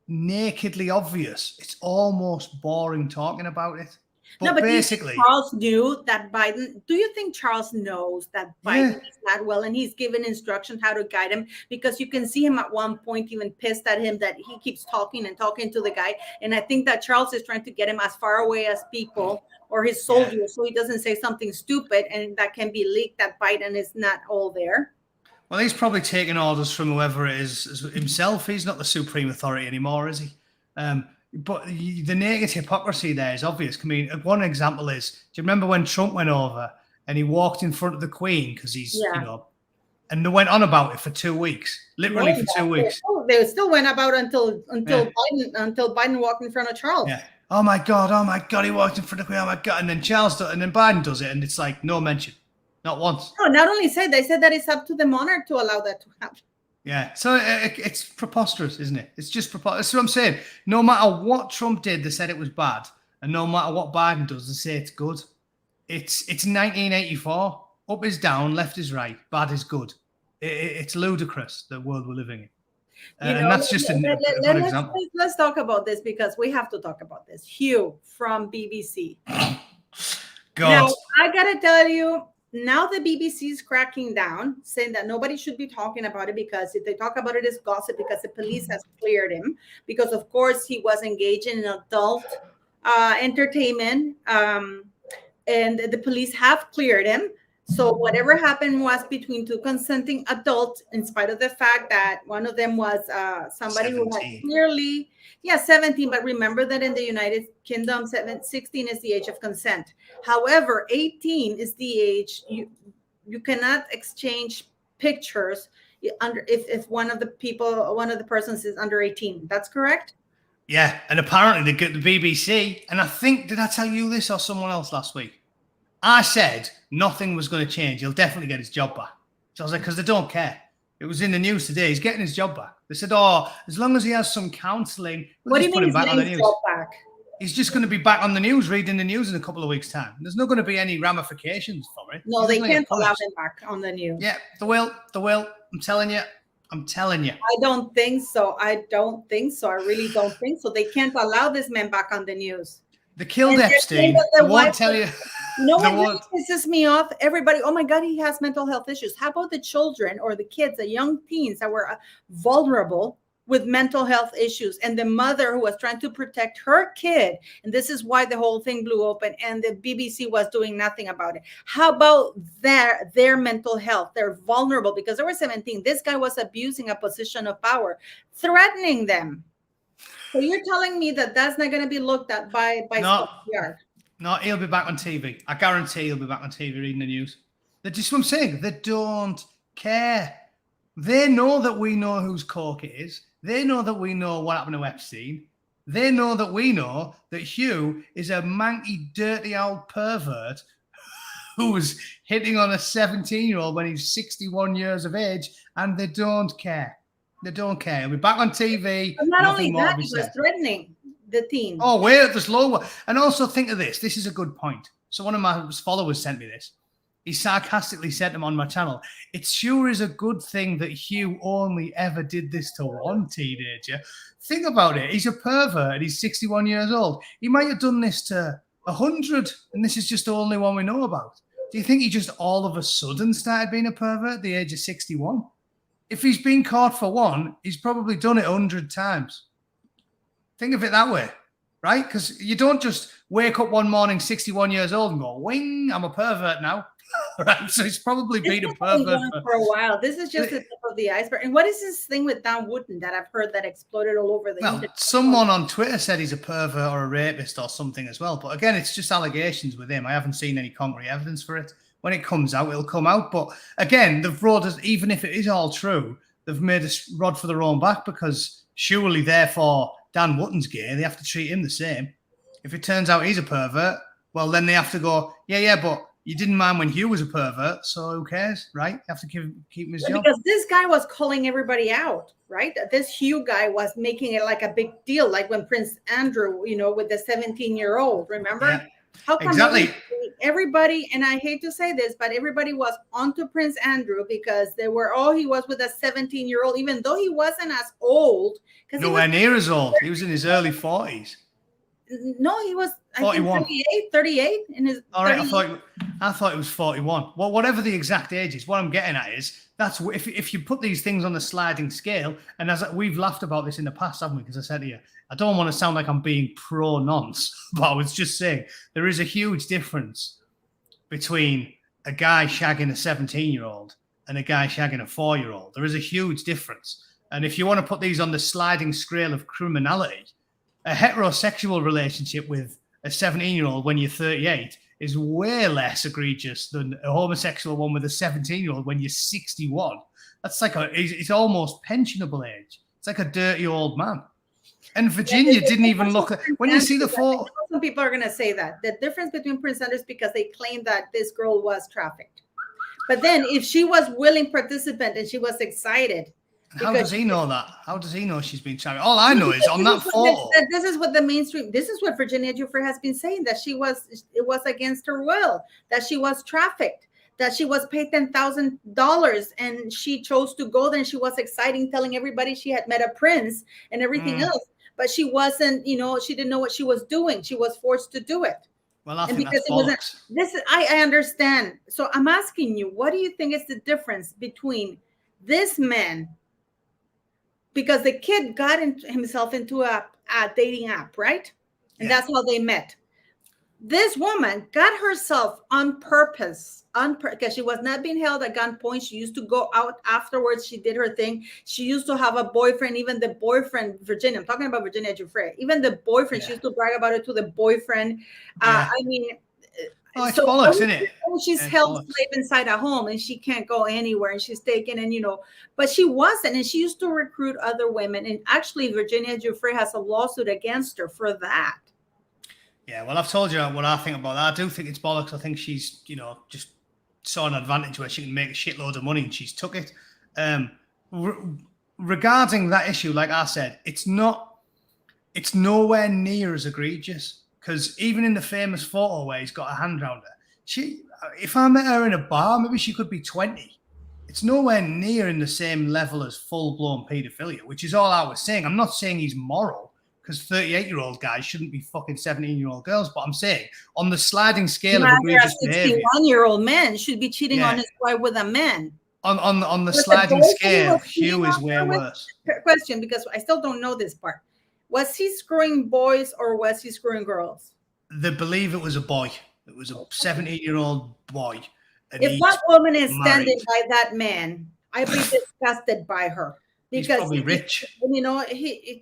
nakedly obvious. It's almost boring talking about it. But, but basically, Charles knew that Biden. Do you think Charles knows that Biden is not well, and he's given instructions how to guide him? Because you can see him at one point even pissed at him that he keeps talking and talking to the guy. And I think that Charles is trying to get him as far away as people or his soldiers, so he doesn't say something stupid and that can be leaked that Biden is not all there. Well, he's probably taking orders from whoever it is himself. He's not the supreme authority anymore, is he? But the naked hypocrisy there is obvious. I mean, one example is, do you remember when Trump went over and he walked in front of the Queen because he's, you know, and they went on about it for 2 weeks, literally for 2 weeks. They still went about until Biden walked in front of Charles. Yeah. Oh my God, he walked in front of the Queen. Oh my God, and then Biden does it, and it's like no mention, not once. No, not only they said that it's up to the monarch to allow that to happen. Yeah, so it's preposterous, isn't it? It's just preposterous. That's what I'm saying. No matter what Trump did, they said it was bad. And no matter what Biden does, they say it's good. It's 1984. Up is down, left is right, bad is good. It's ludicrous, the world we're living in. And that's just a good example. Let's talk about this because we have to talk about this. Hugh from BBC. God. Now, I got to tell you, now the BBC is cracking down, saying that nobody should be talking about it because if they talk about it, it's gossip because the police has cleared him. Because, of course, he was engaging in adult entertainment and the police have cleared him. So whatever happened was between two consenting adults, in spite of the fact that one of them was somebody 17. Who had clearly, 17. But remember that in the United Kingdom, 16 is the age of consent. However, 18 is the age you cannot exchange pictures if one of the persons is under 18. That's correct? Yeah, and apparently they get the BBC, and I think, did I tell you this or someone else last week? I said nothing was going to change. He'll definitely get his job back. So I was like, because they don't care. It was in the news today. He's getting his job back. They said, as long as he has some counselling, what do you mean he's getting his job back? He's just going to be back on the news, reading the news in a couple of weeks' time. There's not going to be any ramifications for it. No, they can't allow him back on the news. Yeah, they will. I'm telling you. I don't think so. I really don't think so. They can't allow this man back on the news. They killed Epstein. They won't tell you. You know what pisses me off? Everybody, oh my God, he has mental health issues. How about the children or the kids, the young teens that were vulnerable with mental health issues, and the mother who was trying to protect her kid? And this is why the whole thing blew open, and the BBC was doing nothing about it. How about their mental health? They're vulnerable because they were 17. This guy was abusing a position of power, threatening them. So you're telling me that that's not going to be looked at by Scotland Yard? No, he'll be back on TV. I guarantee he'll be back on TV reading the news. That's just what I'm saying. They don't care. They know that we know whose cork it is. They know that we know what happened to Epstein. They know that we know that Hugh is a manky, dirty old pervert who was hitting on a 17-year-old when he's 61 years of age, and they don't care. They don't care. He'll be back on TV. But not only that, he was threatening the team. Oh, wait, there's lower. And also think of this. This is a good point. So one of my followers sent me this. he sarcastically said to him on my channel, "It sure is a good thing that Hugh only ever did this to one teenager." Think about it. He's a pervert and he's 61 years old. He might have done this to 100, and this is just the only one we know about. Do you think he just all of a sudden started being a pervert at the age of 61? If he's been caught for one, he's probably done it 100 times. Think of it that way, right? Because you don't just wake up one morning 61 years old and go, wing, I'm a pervert now. Right? So he's probably been a pervert for a while. This is just the tip of the iceberg. And what is this thing with Dan Wootton that I've heard that exploded all over the internet? Someone on Twitter said he's a pervert or a rapist or something as well. But again, it's just allegations with him. I haven't seen any concrete evidence for it. When it comes out, it'll come out. But again, they've brought us, even if it is all true, they've made us rod for their own back, because surely, therefore, Dan Wootton's gay. They have to treat him the same. If it turns out he's a pervert, well, then they have to go, yeah, but you didn't mind when Hugh was a pervert, so who cares, right? You have to keep him his job. Because this guy was calling everybody out, right? This Hugh guy was making it like a big deal, like when Prince Andrew, with the 17-year-old, remember? Yeah, how come exactly. Everybody, and I hate to say this, but everybody was onto Prince Andrew because they were, he was with a 17-year-old, even though he wasn't as old. Nowhere near as old. He was in his early 40s. No, he was 41. 38 in his. All right, I thought it was 41. Well, whatever the exact age is, what I'm getting at is that's if you put these things on the sliding scale, and as we've laughed about this in the past, haven't we? Because I said to you, I don't want to sound like I'm being pro-nonce, but I was just saying there is a huge difference between a guy shagging a 17-year-old and a guy shagging a 4-year-old. There is a huge difference, and if you want to put these on the sliding scale of criminality, a heterosexual relationship with a 17-year-old when you're 38 is way less egregious than a homosexual one with a 17-year-old when you're 61. That's like it's almost pensionable age. It's like a dirty old man. And Virginia didn't even look at, when you see the photo. Some people are going to say that the difference between Prince Andrew is because they claim that this girl was trafficked. But then if she was willing participant and she was excited, how does he know that? How does he know she's been trafficked? All I know is on that photo. This is what the mainstream, this is what Virginia Giuffre has been saying, that it was against her will, that she was trafficked, that she was paid $10,000 and she chose to go there and she was exciting, telling everybody she had met a prince and everything else. But she wasn't, she didn't know what she was doing. She was forced to do it. Well, I think that's bollocks. I understand. So I'm asking you, what do you think is the difference between this man? Because the kid got himself into a dating app, right? And that's how they met. This woman got herself on purpose, because she was not being held at gunpoint. She used to go out afterwards. She did her thing. She used to have a boyfriend. Even the boyfriend, Virginia, I'm talking about Virginia Giuffre. Even the boyfriend, she used to brag about it to the boyfriend. I mean, it's bollocks, isn't it? She's held slave inside a home and she can't go anywhere and she's taken, and but she wasn't, and she used to recruit other women. And actually, Virginia Giuffre has a lawsuit against her for that. Yeah, well, I've told you what I think about that. I do think it's bollocks. I think she's, just saw an advantage where she can make a shitload of money and she's took it. Regarding that issue, like I said, it's nowhere near as egregious. Because even in the famous photo where he's got a hand round her, if I met her in a bar, maybe she could be 20. It's nowhere near in the same level as full-blown paedophilia, which is all I was saying. I'm not saying he's moral, because 38-year-old guys shouldn't be fucking 17-year-old girls. But I'm saying on the sliding scale of egregious behavior, 61-year-old man should be cheating on his wife with a man. On the sliding scale, Hugh is way worse. Question, because I still don't know this part. Was he screwing boys or was he screwing girls? They believe it was a boy. It was a 17-year-old boy. If that woman is standing by that man, I'd be disgusted by her. Because he's probably rich.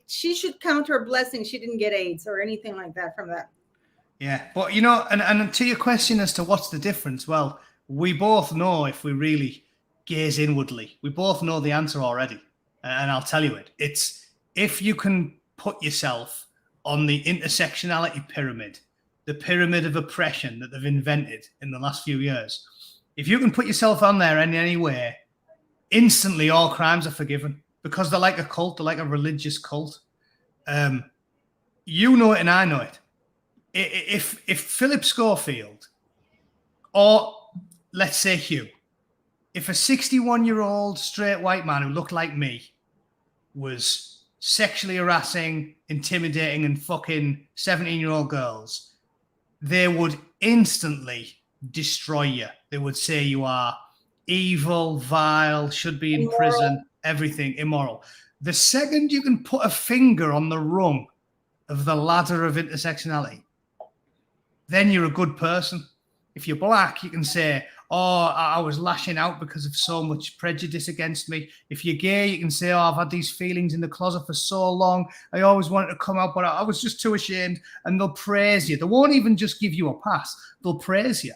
She should count her blessings. She didn't get AIDS or anything like that from that. Yeah, but and to your question as to what's the difference, well, we both know if we really gaze inwardly, we both know the answer already. And I'll tell you it. It's if you can put yourself on the intersectionality pyramid, the pyramid of oppression that they've invented in the last few years. If you can put yourself on there in any way, instantly all crimes are forgiven, because they're like a cult, they're like a religious cult. You know it and I know it. If Philip Schofield, or let's say Hugh, if a 61-year-old straight white man who looked like me was sexually harassing, intimidating, and fucking 17-year-old girls, they would instantly destroy you. They would say you are evil, vile, should be in Immoral. prison, everything immoral. The second you can put a finger on the rung of the ladder of intersectionality, then you're a good person. If you're black, you can say, oh, I was lashing out because of so much prejudice against me. If you're gay, you can say, oh, I've had these feelings in the closet for so long. I always wanted to come out, but I was just too ashamed. And they'll praise you. They won't even just give you a pass. They'll praise you.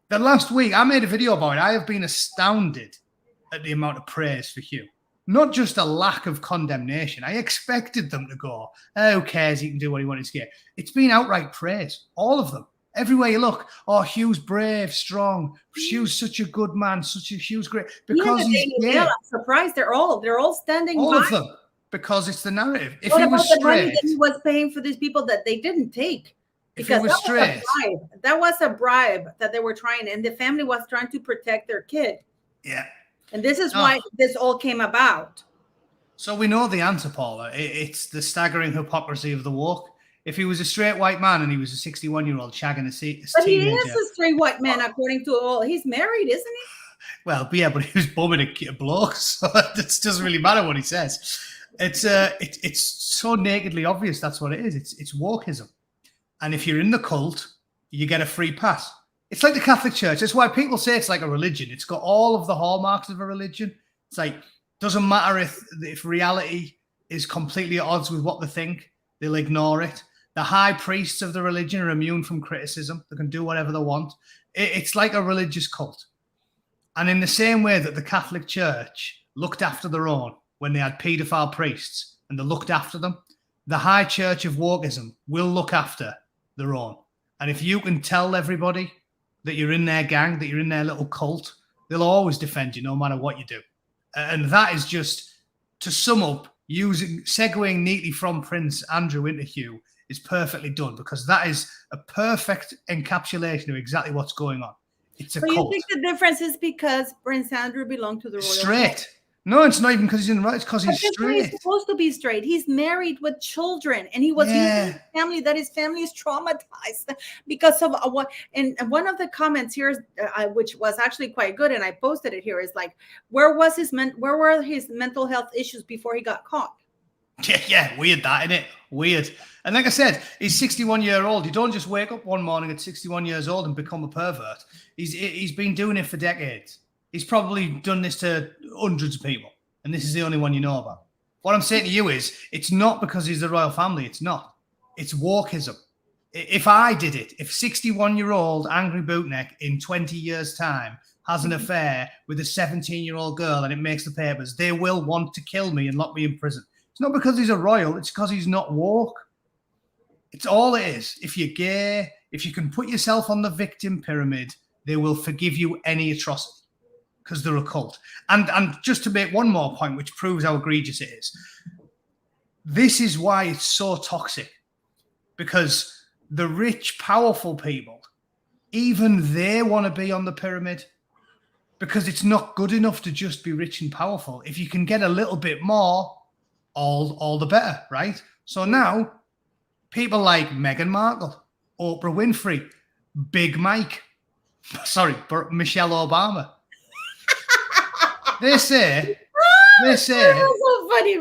The last week, I made a video about it. I have been astounded at the amount of praise for Hugh. Not just a lack of condemnation. I expected them to go, oh, who cares? He can do what he wants to get. It's been outright praise. All of them. Everywhere you look, oh, Hugh's brave, strong. Hugh's such a good man. Hugh's great. Because he's gay. I'm surprised they're all standing all by. of them. Because it's the narrative. If what he about was the straight, money that he was paying for these people that they didn't take? If he was straight, that was a bribe that they were trying, and the family was trying to protect their kid. Yeah. And this is why this all came about. So we know the answer, Paula. It's the staggering hypocrisy of the woke. If he was a straight white man and he was a 61-year-old shagging a teenager. But he is a straight white man, according to all. He's married, isn't he? Well, yeah, but he was bumming a bloke, so it doesn't really matter what he says. It's so nakedly obvious that's what it is. It's wokeism. And if you're in the cult, you get a free pass. It's like the Catholic Church. That's why people say it's like a religion. It's got all of the hallmarks of a religion. It's like, doesn't matter if reality is completely at odds with what they think, they'll ignore it. The high priests of the religion are immune from criticism. They can do whatever they want. It's like a religious cult. And in the same way that the Catholic Church looked after their own when they had paedophile priests and they looked after them, the high church of wokeism will look after their own. And if you can tell everybody that you're in their gang, that you're in their little cult, they'll always defend you no matter what you do. And that is just, to sum up, segueing neatly from Prince Andrew into Hugh is perfectly done, because that is a perfect encapsulation of exactly what's going on. It's a cult. You think the difference is because Prince Andrew belonged to the royal straight family? No, it's not even because he's in the right. It's because he's straight. He's supposed to be straight. He's married with children, and he was using his family. That his family is traumatized because of what. And one of the comments here, which was actually quite good, and I posted it here, is like, where were his mental health issues before he got caught? Yeah, weird that, isn't it? Weird. And like I said, he's 61-year-old. You don't just wake up one morning at 61 years old and become a pervert. He's been doing it for decades. He's probably done this to hundreds of people, and this is the only one you know about. What I'm saying to you is, it's not because he's the royal family. It's not. It's wokeism. If I did it, if 61-year-old Angry Bootneck in 20 years' time has an affair with a 17-year-old girl and it makes the papers, they will want to kill me and lock me in prison. It's not because he's a royal. It's because he's not woke. It's all it is. If you're gay, if you can put yourself on the victim pyramid, they will forgive you any atrocity, because they're a cult. And just to make one more point, which proves how egregious it is, this is why it's so toxic, because the rich, powerful people, even they want to be on the pyramid, because it's not good enough to just be rich and powerful. If you can get a little bit more, all the better, right? So now, people like Meghan Markle, Oprah Winfrey, Big Mike, Michelle Obama, They say, that's so funny,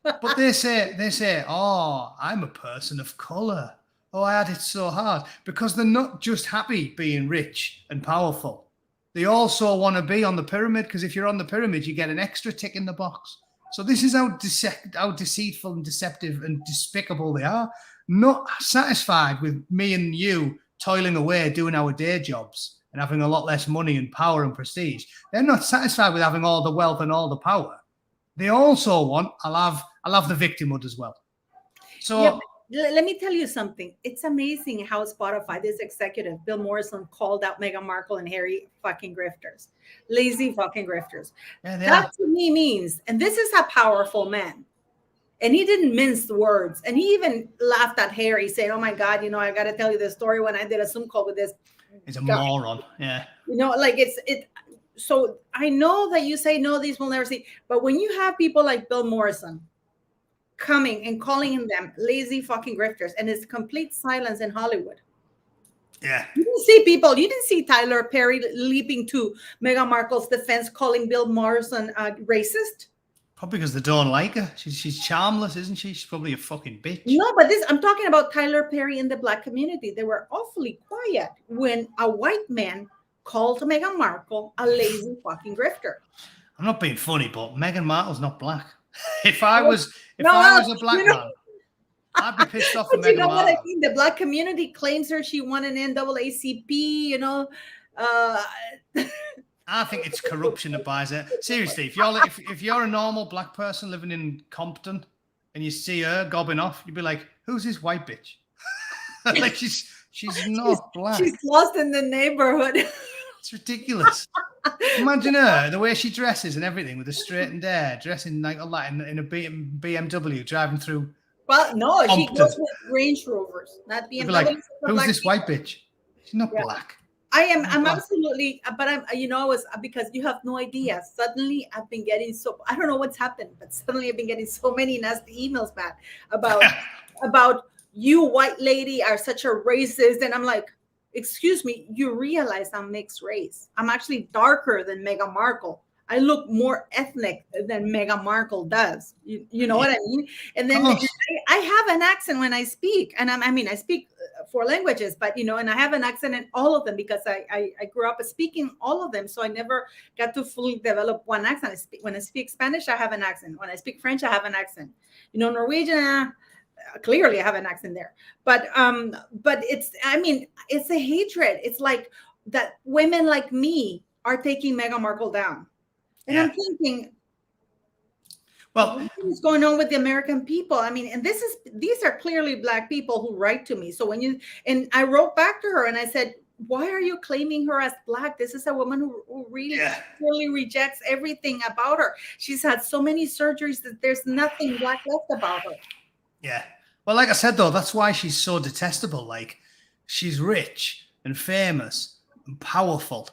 but they say, oh, I'm a person of color. Oh, I had it so hard, because they're not just happy being rich and powerful. They also want to be on the pyramid, because if you're on the pyramid, you get an extra tick in the box. So this is how deceitful and deceptive and despicable they are. Not satisfied with me and you toiling away, doing our day jobs and having a lot less money and power and prestige. They're not satisfied with having all the wealth and all the power. They also want, I'll have the victimhood as well. So let me tell you something. It's amazing how Spotify, this executive, Bill Morrison, called out Meghan Markle and Harry fucking grifters. Lazy fucking grifters. Yeah, that to me means, and this is a powerful man. And he didn't mince the words. And he even laughed at Harry, saying, "Oh my God, I got to tell you this story when I did a Zoom call with this." He's a moron. Yeah. Like it. So I know that you say, no, these will never see. But when you have people like Bill Morrison coming and calling them lazy fucking grifters, and it's complete silence in Hollywood. Yeah. You didn't see Tyler Perry leaping to Meghan Markle's defense, calling Bill Morrison racist. Probably because they don't like her. She's charmless, isn't she? She's probably a fucking bitch. No, but I'm talking about Tyler Perry in the Black community. They were awfully quiet when a white man called Meghan Markle a lazy fucking grifter. I'm not being funny, but Meghan Markle's not black. If I was a black man, I'd be pissed off at Meghan Markle. What I mean? The Black community claims her. She won an NAACP. I think it's corruption that buys it. Seriously, if you're a normal black person living in Compton and you see her gobbing off, you'd be like, "Who's this white bitch?" Like she's not black. She's lost in the neighborhood. It's ridiculous. Imagine her, the way she dresses and everything, with a straightened hair, dressing like all that in a BMW, driving through. Well, no, Compton. She goes with Range Rovers, not BMW. Like, who's this white bitch? She's not black. I'm absolutely, but because you have no idea. Suddenly I've been getting I don't know what's happened, but suddenly I've been getting so many nasty emails back about you, white lady, are such a racist. And I'm like, excuse me, you realize I'm mixed race. I'm actually darker than Meghan Markle. I look more ethnic than Meghan Markle does. You know what I mean? And then I have an accent when I speak, and I speak 4 languages, but and I have an accent in all of them because I grew up speaking all of them, so I never got to fully develop one accent. When I speak Spanish, I have an accent. When I speak French, I have an accent. Norwegian, clearly I have an accent there. But it's a hatred. It's like that women like me are taking Meghan Markle down. And I'm thinking, well, what is going on with the American people? And these are clearly black people who write to me. So and I wrote back to her and I said, why are you claiming her as black? This is a woman who really rejects everything about her. She's had so many surgeries that there's nothing black left about her. Yeah. Well, like I said, though, that's why she's so detestable. Like, she's rich and famous and powerful,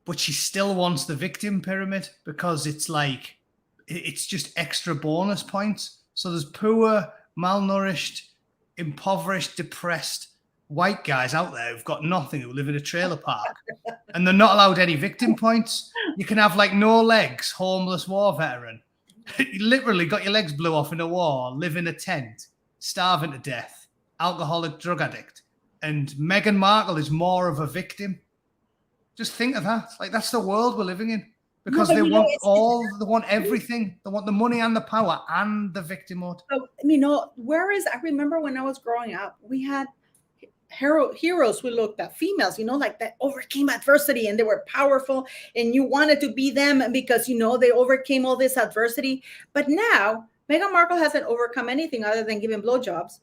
but she still wants the victim pyramid because it's like, it's just extra bonus points. So there's poor, malnourished, impoverished, depressed white guys out there who've got nothing, who live in a trailer park, and they're not allowed any victim points. You can have like no legs, homeless war veteran. You literally got your legs blew off in a war, live in a tent, starving to death, alcoholic drug addict. And Meghan Markle is more of a victim. Just think of that. Like, that's the world we're living in. Because they want everything. They want the money and the power and the victimhood. I remember when I was growing up, we had heroes who looked at females, like that overcame adversity and they were powerful and you wanted to be them because, they overcame all this adversity. But now Meghan Markle hasn't overcome anything other than giving blowjobs.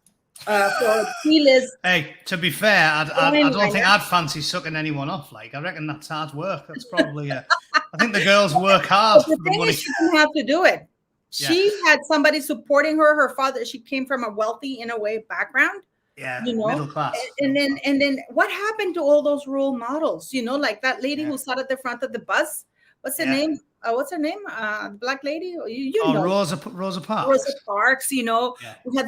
Hey, to be fair, I don't think I'd fancy sucking anyone off. Like, I reckon that's hard work. That's probably I think the girls work hard for the money. She didn't have to do it. Yeah. She had somebody supporting her. Her father, she came from a wealthy, in a way, background. Yeah, middle class. And then what happened to all those role models? Like that lady who sat at the front of the bus. What's her name? The black lady? Rosa Parks. Rosa Parks, We had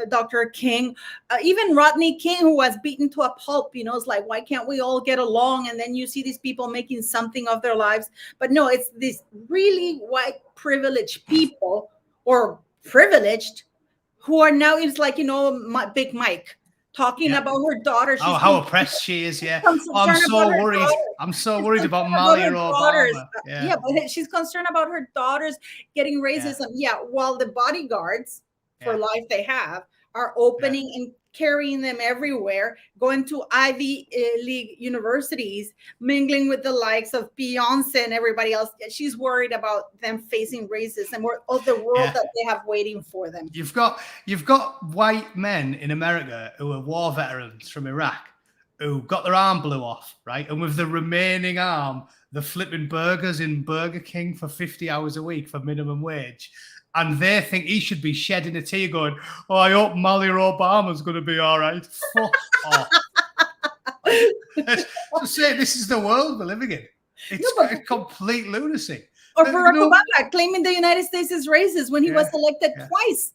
Dr. King, even Rodney King, who was beaten to a pulp, it's like, why can't we all get along? And then you see these people making something of their lives. But no, it's these really white privileged people, or privileged, who are now, it's like, Big Mike talking about her daughter. How oppressed she is, I'm so worried. I'm so worried about Molly or Obama. But she's concerned about her daughters getting racism. While the bodyguards for life they have are opening and carrying them everywhere, going to Ivy League universities, mingling with the likes of Beyonce and everybody else. She's worried about them facing racism or of the world that they have waiting for them. You've got white men in America who are war veterans from Iraq who got their arm blew off, right? And with the remaining arm, they're flipping burgers in Burger King for 50 hours a week for minimum wage. and they think he should be shedding a tear going, oh, I hope Malia Obama's going to be all right. Fuck off. To say this is the world we're living in. It's complete lunacy. Or Barack Obama claiming the United States is racist when he was elected twice.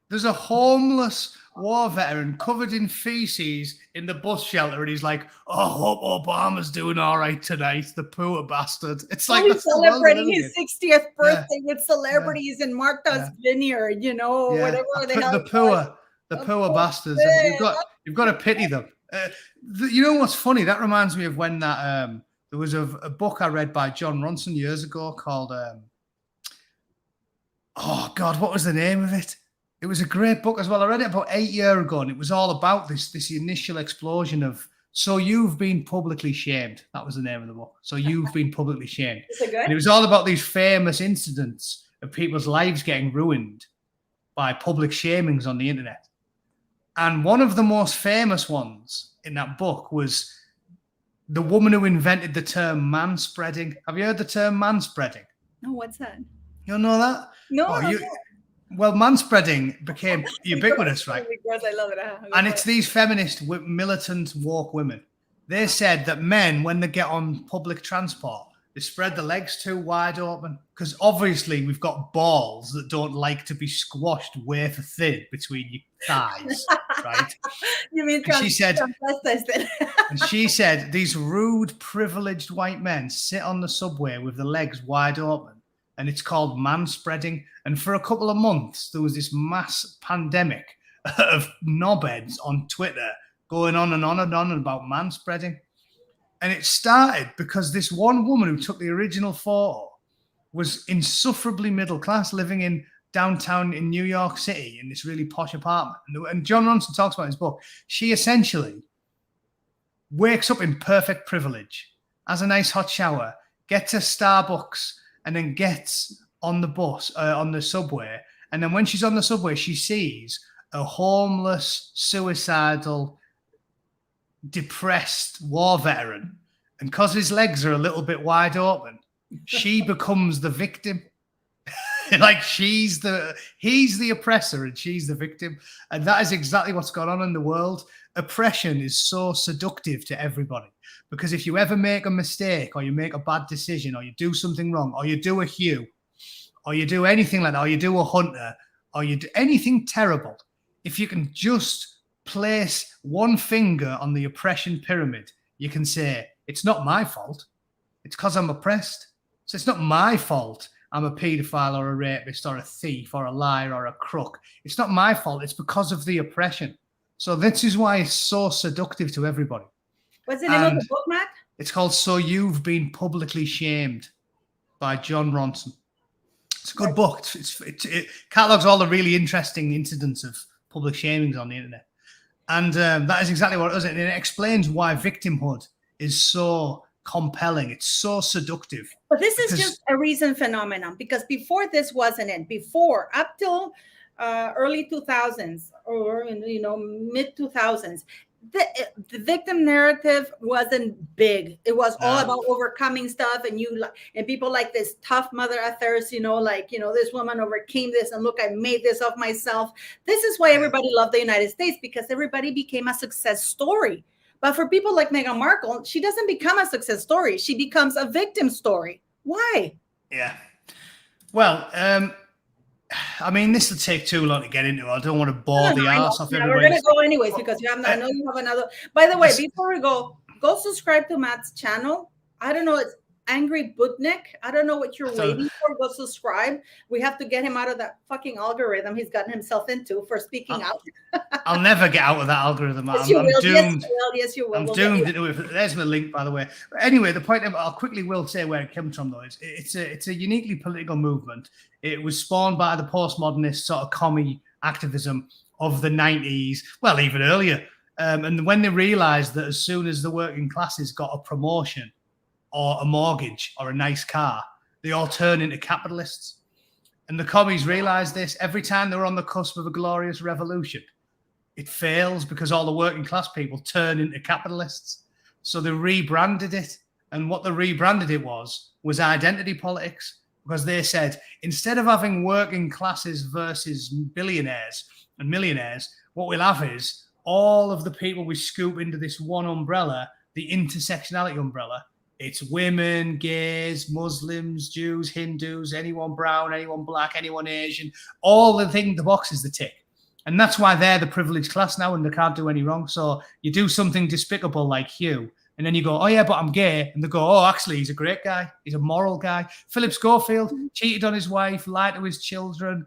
There's a homeless war veteran covered in feces in the bus shelter, and he's like, "Oh, I hope Obama's doing all right tonight, the poor bastard." It's like he's celebrating his 60th birthday with celebrities in Martha's Vineyard, whatever the poor bastards. You've got to pity them. You know what's funny? That reminds me of when that there was a book I read by John Ronson years ago called oh God, what was the name of it? It was a great book as well. I read it about 8 years ago, and it was all about this initial explosion of, so you've been publicly shamed. That was the name of the book. So you've been publicly shamed. Is it good? And it was all about these famous incidents of people's lives getting ruined by public shamings on the internet. And one of the most famous ones in that book was the woman who invented the term manspreading. Have you heard the term manspreading? No, what's that? You don't know that? No. Well, manspreading became ubiquitous, right? Because I love it. And it's these feminist, militant, woke women. They said that men, when they get on public transport, they spread the legs too wide open because obviously we've got balls that don't like to be squashed wafer thin between your thighs, right? You mean she said these rude, privileged white men sit on the subway with the legs wide open. And it's called manspreading. And for a couple of months, there was this mass pandemic of knobheads on Twitter going on and on and on about manspreading. And it started because this one woman who took the original photo was insufferably middle class, living in downtown in New York City in this really posh apartment. And John Ronson talks about in his book. She essentially wakes up in perfect privilege, has a nice hot shower, gets a Starbucks, and then gets on the bus, on the subway. And then when she's on the subway, she sees a homeless, suicidal, depressed war veteran. And because his legs are a little bit wide open, she becomes the victim. Like he's the oppressor and she's the victim. And that is exactly what's going on in the world. Oppression is so seductive to everybody. Because if you ever make a mistake or you make a bad decision or you do something wrong or you do a Hugh or you do anything like that or you do a Hunter or you do anything terrible, if you can just place one finger on the oppression pyramid, you can say, it's not my fault. It's because I'm oppressed. So it's not my fault I'm a paedophile or a rapist or a thief or a liar or a crook. It's not my fault. It's because of the oppression. So this is why it's so seductive to everybody. What's the name of the book, Matt? It's called So You've Been Publicly Shamed by John Ronson. It's a good book. It catalogues all the really interesting incidents of public shamings on the internet. And that is exactly what it does. And it explains why victimhood is so compelling. It's so seductive. But this is just a recent phenomenon because before this wasn't it. Before, up till early 2000s or, mid 2000s, the victim narrative wasn't big. It was all about overcoming stuff, and people like this tough mother Earth, this woman overcame this, and look, I made this of myself. This is why everybody loved the United States, because everybody became a success story. But for people like Meghan Markle, she doesn't become a success story. She becomes a victim story. Why? Yeah. Well, this will take too long to get into. I don't want to bore the ass off everybody. We're going to go anyways because I know you have another. By the way, before we go subscribe to Matt's channel. I don't know. It's Angry Bootneck. I don't know what you're waiting for. Go subscribe. We have to get him out of that fucking algorithm he's gotten himself into for speaking out. I'll never get out of that algorithm. Yes, you will. Doomed. Yes, you will. I'm doomed into it. There's my link, by the way. But anyway, the point I'll quickly will say where it comes from, though, is it's a uniquely political movement. It was spawned by the postmodernist sort of commie activism of the 90s, well, even earlier. And when they realized that as soon as the working classes got a promotion or a mortgage or a nice car, they all turn into capitalists. And the commies realized this every time they were on the cusp of a glorious revolution. It fails because all the working class people turn into capitalists. So they rebranded it. And what they rebranded it was identity politics, because they said, instead of having working classes versus billionaires and millionaires, what we'll have is all of the people we scoop into this one umbrella, the intersectionality umbrella. It's women, gays, Muslims, Jews, Hindus, anyone brown, anyone black, anyone Asian, all the boxes they tick. And that's why they're the privileged class now and they can't do any wrong. So you do something despicable like Hugh, and then you go, oh yeah, but I'm gay. And they go, oh, actually, he's a great guy. He's a moral guy. Philip Schofield cheated on his wife, lied to his children,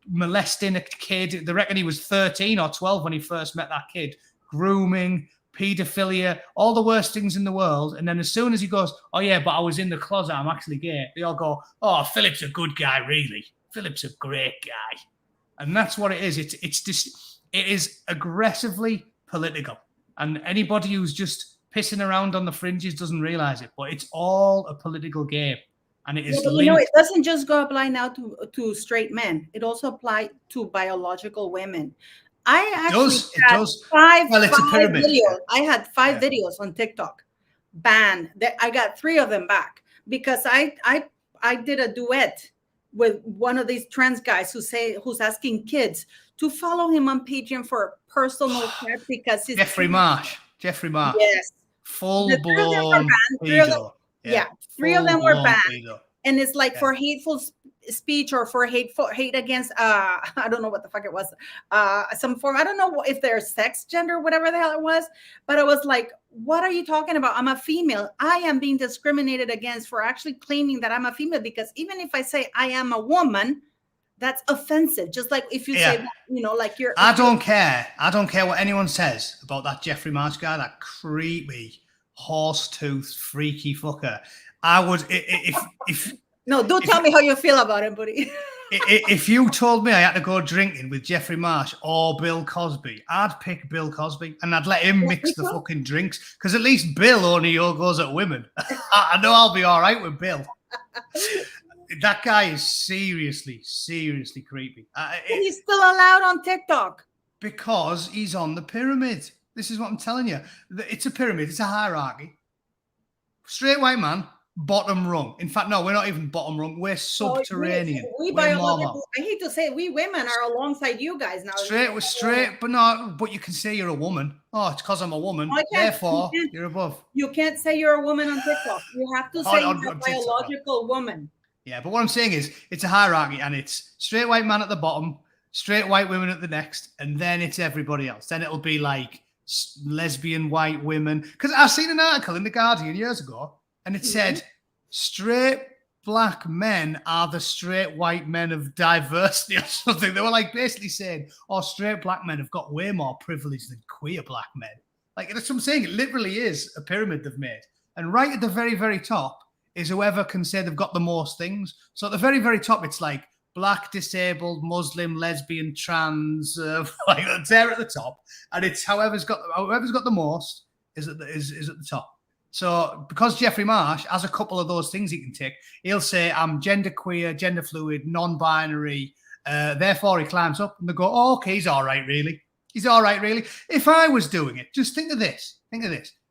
molesting a kid. They reckon he was 13 or 12 when he first met that kid. Grooming, paedophilia, all the worst things in the world. And then as soon as he goes, oh yeah, but I was in the closet, I'm actually gay, they all go, oh, Philip's a good guy, really. Philip's a great guy. And that's what it is. It is aggressively political. And anybody who's just pissing around on the fringes doesn't realize it. But it's all a political game. And it is it doesn't just go apply now to straight men. It also applies to biological women. I actually had five videos. I had 5 videos on TikTok banned. I got 3 of them back because I did a duet with one of these trans guys who's asking kids to follow him on Patreon for personal care because he's Jeffrey Marsh. Yes. Full blown pedo. Yeah. 3 of them were banned. And it's like for hateful speech or for hate against I don't know what the fuck it was, some form, I don't know if they're sex, gender, whatever the hell it was, but I was like, what are you talking about? I'm a female. I am being discriminated against for actually claiming that I'm a female, because even if I say I am a woman, that's offensive. Just like if you say, like you're. I don't care what anyone says about that Jeffrey Marsh guy, that creepy horse-toothed freaky fucker. I would if no, don't tell me how you feel about him, buddy. If you told me I had to go drinking with Jeffrey Marsh or Bill Cosby, I'd pick Bill Cosby and I'd let him mix the fucking drinks, because at least Bill only goes at women. I know I'll be all right with Bill. That guy is seriously creepy. He's still allowed on TikTok. Because he's on the pyramid. This is what I'm telling you. It's a pyramid. It's a hierarchy. Straight white man. Bottom rung. In fact, no, we're not even bottom rung. We're subterranean. I hate to say it, we women are alongside you guys now. Straight, but you can say you're a woman. Oh, it's because I'm a woman. Therefore, you're above. You can't say you're a woman on TikTok. You have to say you're a biological woman. Yeah, but what I'm saying is it's a hierarchy, and it's straight white man at the bottom, straight white women at the next, and then it's everybody else. Then it'll be like lesbian white women. Because I've seen an article in The Guardian years ago, and it said, straight black men are the straight white men of diversity or something. They were like basically saying, oh, straight black men have got way more privilege than queer black men. Like, that's what I'm saying. It literally is a pyramid they've made. And right at the very, very top is whoever can say they've got the most things. So at the very, very top, it's like black, disabled, Muslim, lesbian, trans, like they're at the top. And it's whoever's got the most is at the top. So because Jeffrey Marsh has a couple of those things he can tick, he'll say, I'm genderqueer, gender fluid, non-binary. Therefore, he climbs up and they go, oh, okay, he's all right, really. He's all right, really. If I was doing it, just think of this.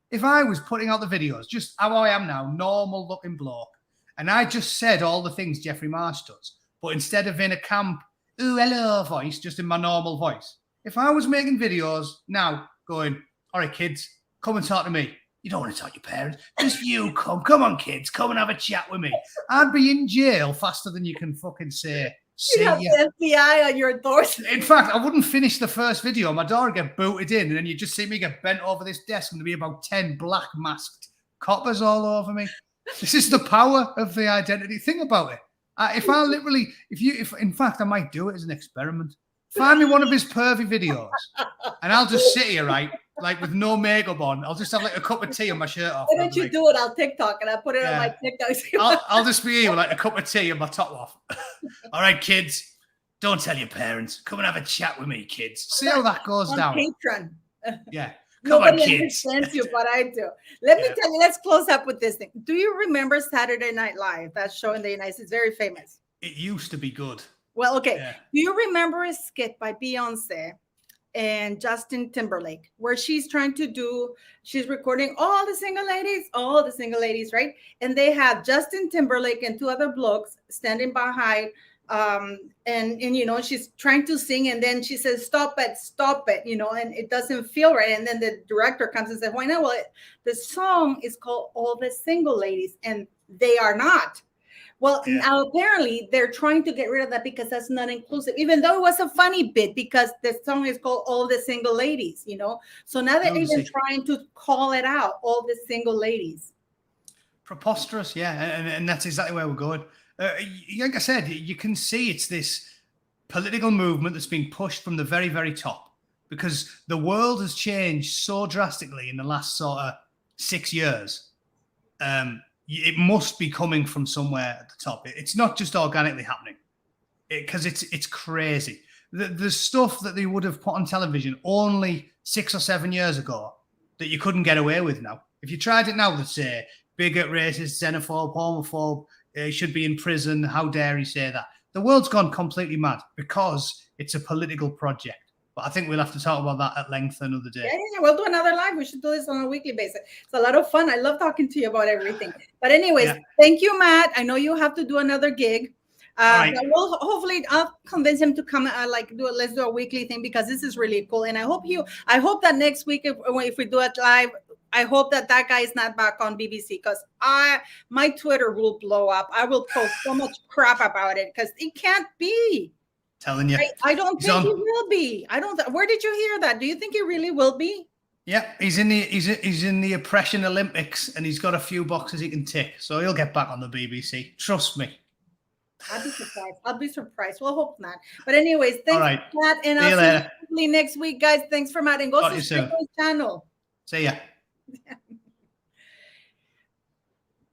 If I was putting out the videos, just how I am now, normal looking bloke, and I just said all the things Jeffrey Marsh does, but instead of in a camp, ooh, hello voice, just in my normal voice. If I was making videos now going, all right, kids, come and talk to me. You don't want to talk to your parents. Just you come on, kids, come and have a chat with me. I'd be in jail faster than you can fucking say. You have the FBI on your doorstep. In fact, I wouldn't finish the first video. My door would get booted in, and then you just see me get bent over this desk, and there'd be about 10 black masked coppers all over me. This is the power of the identity. Think about it. In fact, I might do it as an experiment. Find me one of his pervy videos, and I'll just sit here, right, like with no makeup on. I'll just have like a cup of tea and my shirt off. Why don't you do it on TikTok, and I'll put it on my TikTok. I'll just be here with like a cup of tea and my top off. All right, kids, don't tell your parents. Come and have a chat with me, kids. See how that goes down. Patreon. Yeah. Nobody understands you, but I do. Let me tell you, let's close up with this thing. Do you remember Saturday Night Live? That show in the United States, very famous. It used to be good. Well, okay. Yeah. Do you remember a skit by Beyonce? and Justin Timberlake, where she's recording all the single ladies, right? And they have Justin Timberlake and two other blokes standing behind, and she's trying to sing, and then she says, stop it, and it doesn't feel right. And then the director comes and says, why not? Well, the song is called All the Single Ladies, and they are not. Well, now apparently they're trying to get rid of that because that's not inclusive, even though it was a funny bit because the song is called All the Single Ladies, So now they're even trying to call it out, All the Single Ladies. Preposterous, yeah. And that's exactly where we're going. Like I said, you can see it's this political movement that's being pushed from the very, very top because the world has changed so drastically in the last sort of 6 years. It must be coming from somewhere at the top. It's not just organically happening because it's crazy. The stuff that they would have put on television only 6 or 7 years ago that you couldn't get away with now. If you tried it now, they'd say bigot, racist, xenophobe, homophobe, he should be in prison. How dare he say that? The world's gone completely mad because it's a political project. But I think we'll have to talk about that at length another day. Yeah, we'll do another live. We should do this on a weekly basis. It's a lot of fun. I love talking to you about everything. But anyways, Thank you, Matt. I know you have to do another gig. Right. But hopefully I'll convince him to come. Let's do a weekly thing because this is really cool. And I hope that next week if we do it live, I hope that guy is not back on BBC because my Twitter will blow up. I will post so much crap about it because it can't be. Telling you, I don't think he will be. Where did you hear that? Do you think he really will be? Yeah, he's in the oppression Olympics, and he's got a few boxes he can tick, so he'll get back on the BBC. Trust me. I'll be surprised. We'll hope not. But anyways, thanks for that, and I'll see you next week, guys. Thanks for Matt, and go subscribe to his channel. See ya.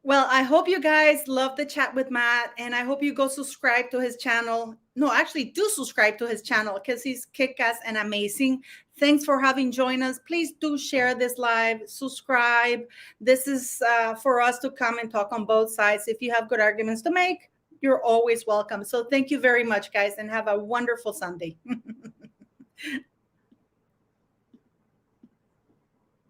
Well, I hope you guys love the chat with Matt, and I hope you go subscribe to his channel. No, actually, do subscribe to his channel because he's kick-ass and amazing. Thanks for having joined us. Please do share this live, subscribe. This is for us to come and talk on both sides. If you have good arguments to make, you're always welcome. So thank you very much, guys, and have a wonderful Sunday.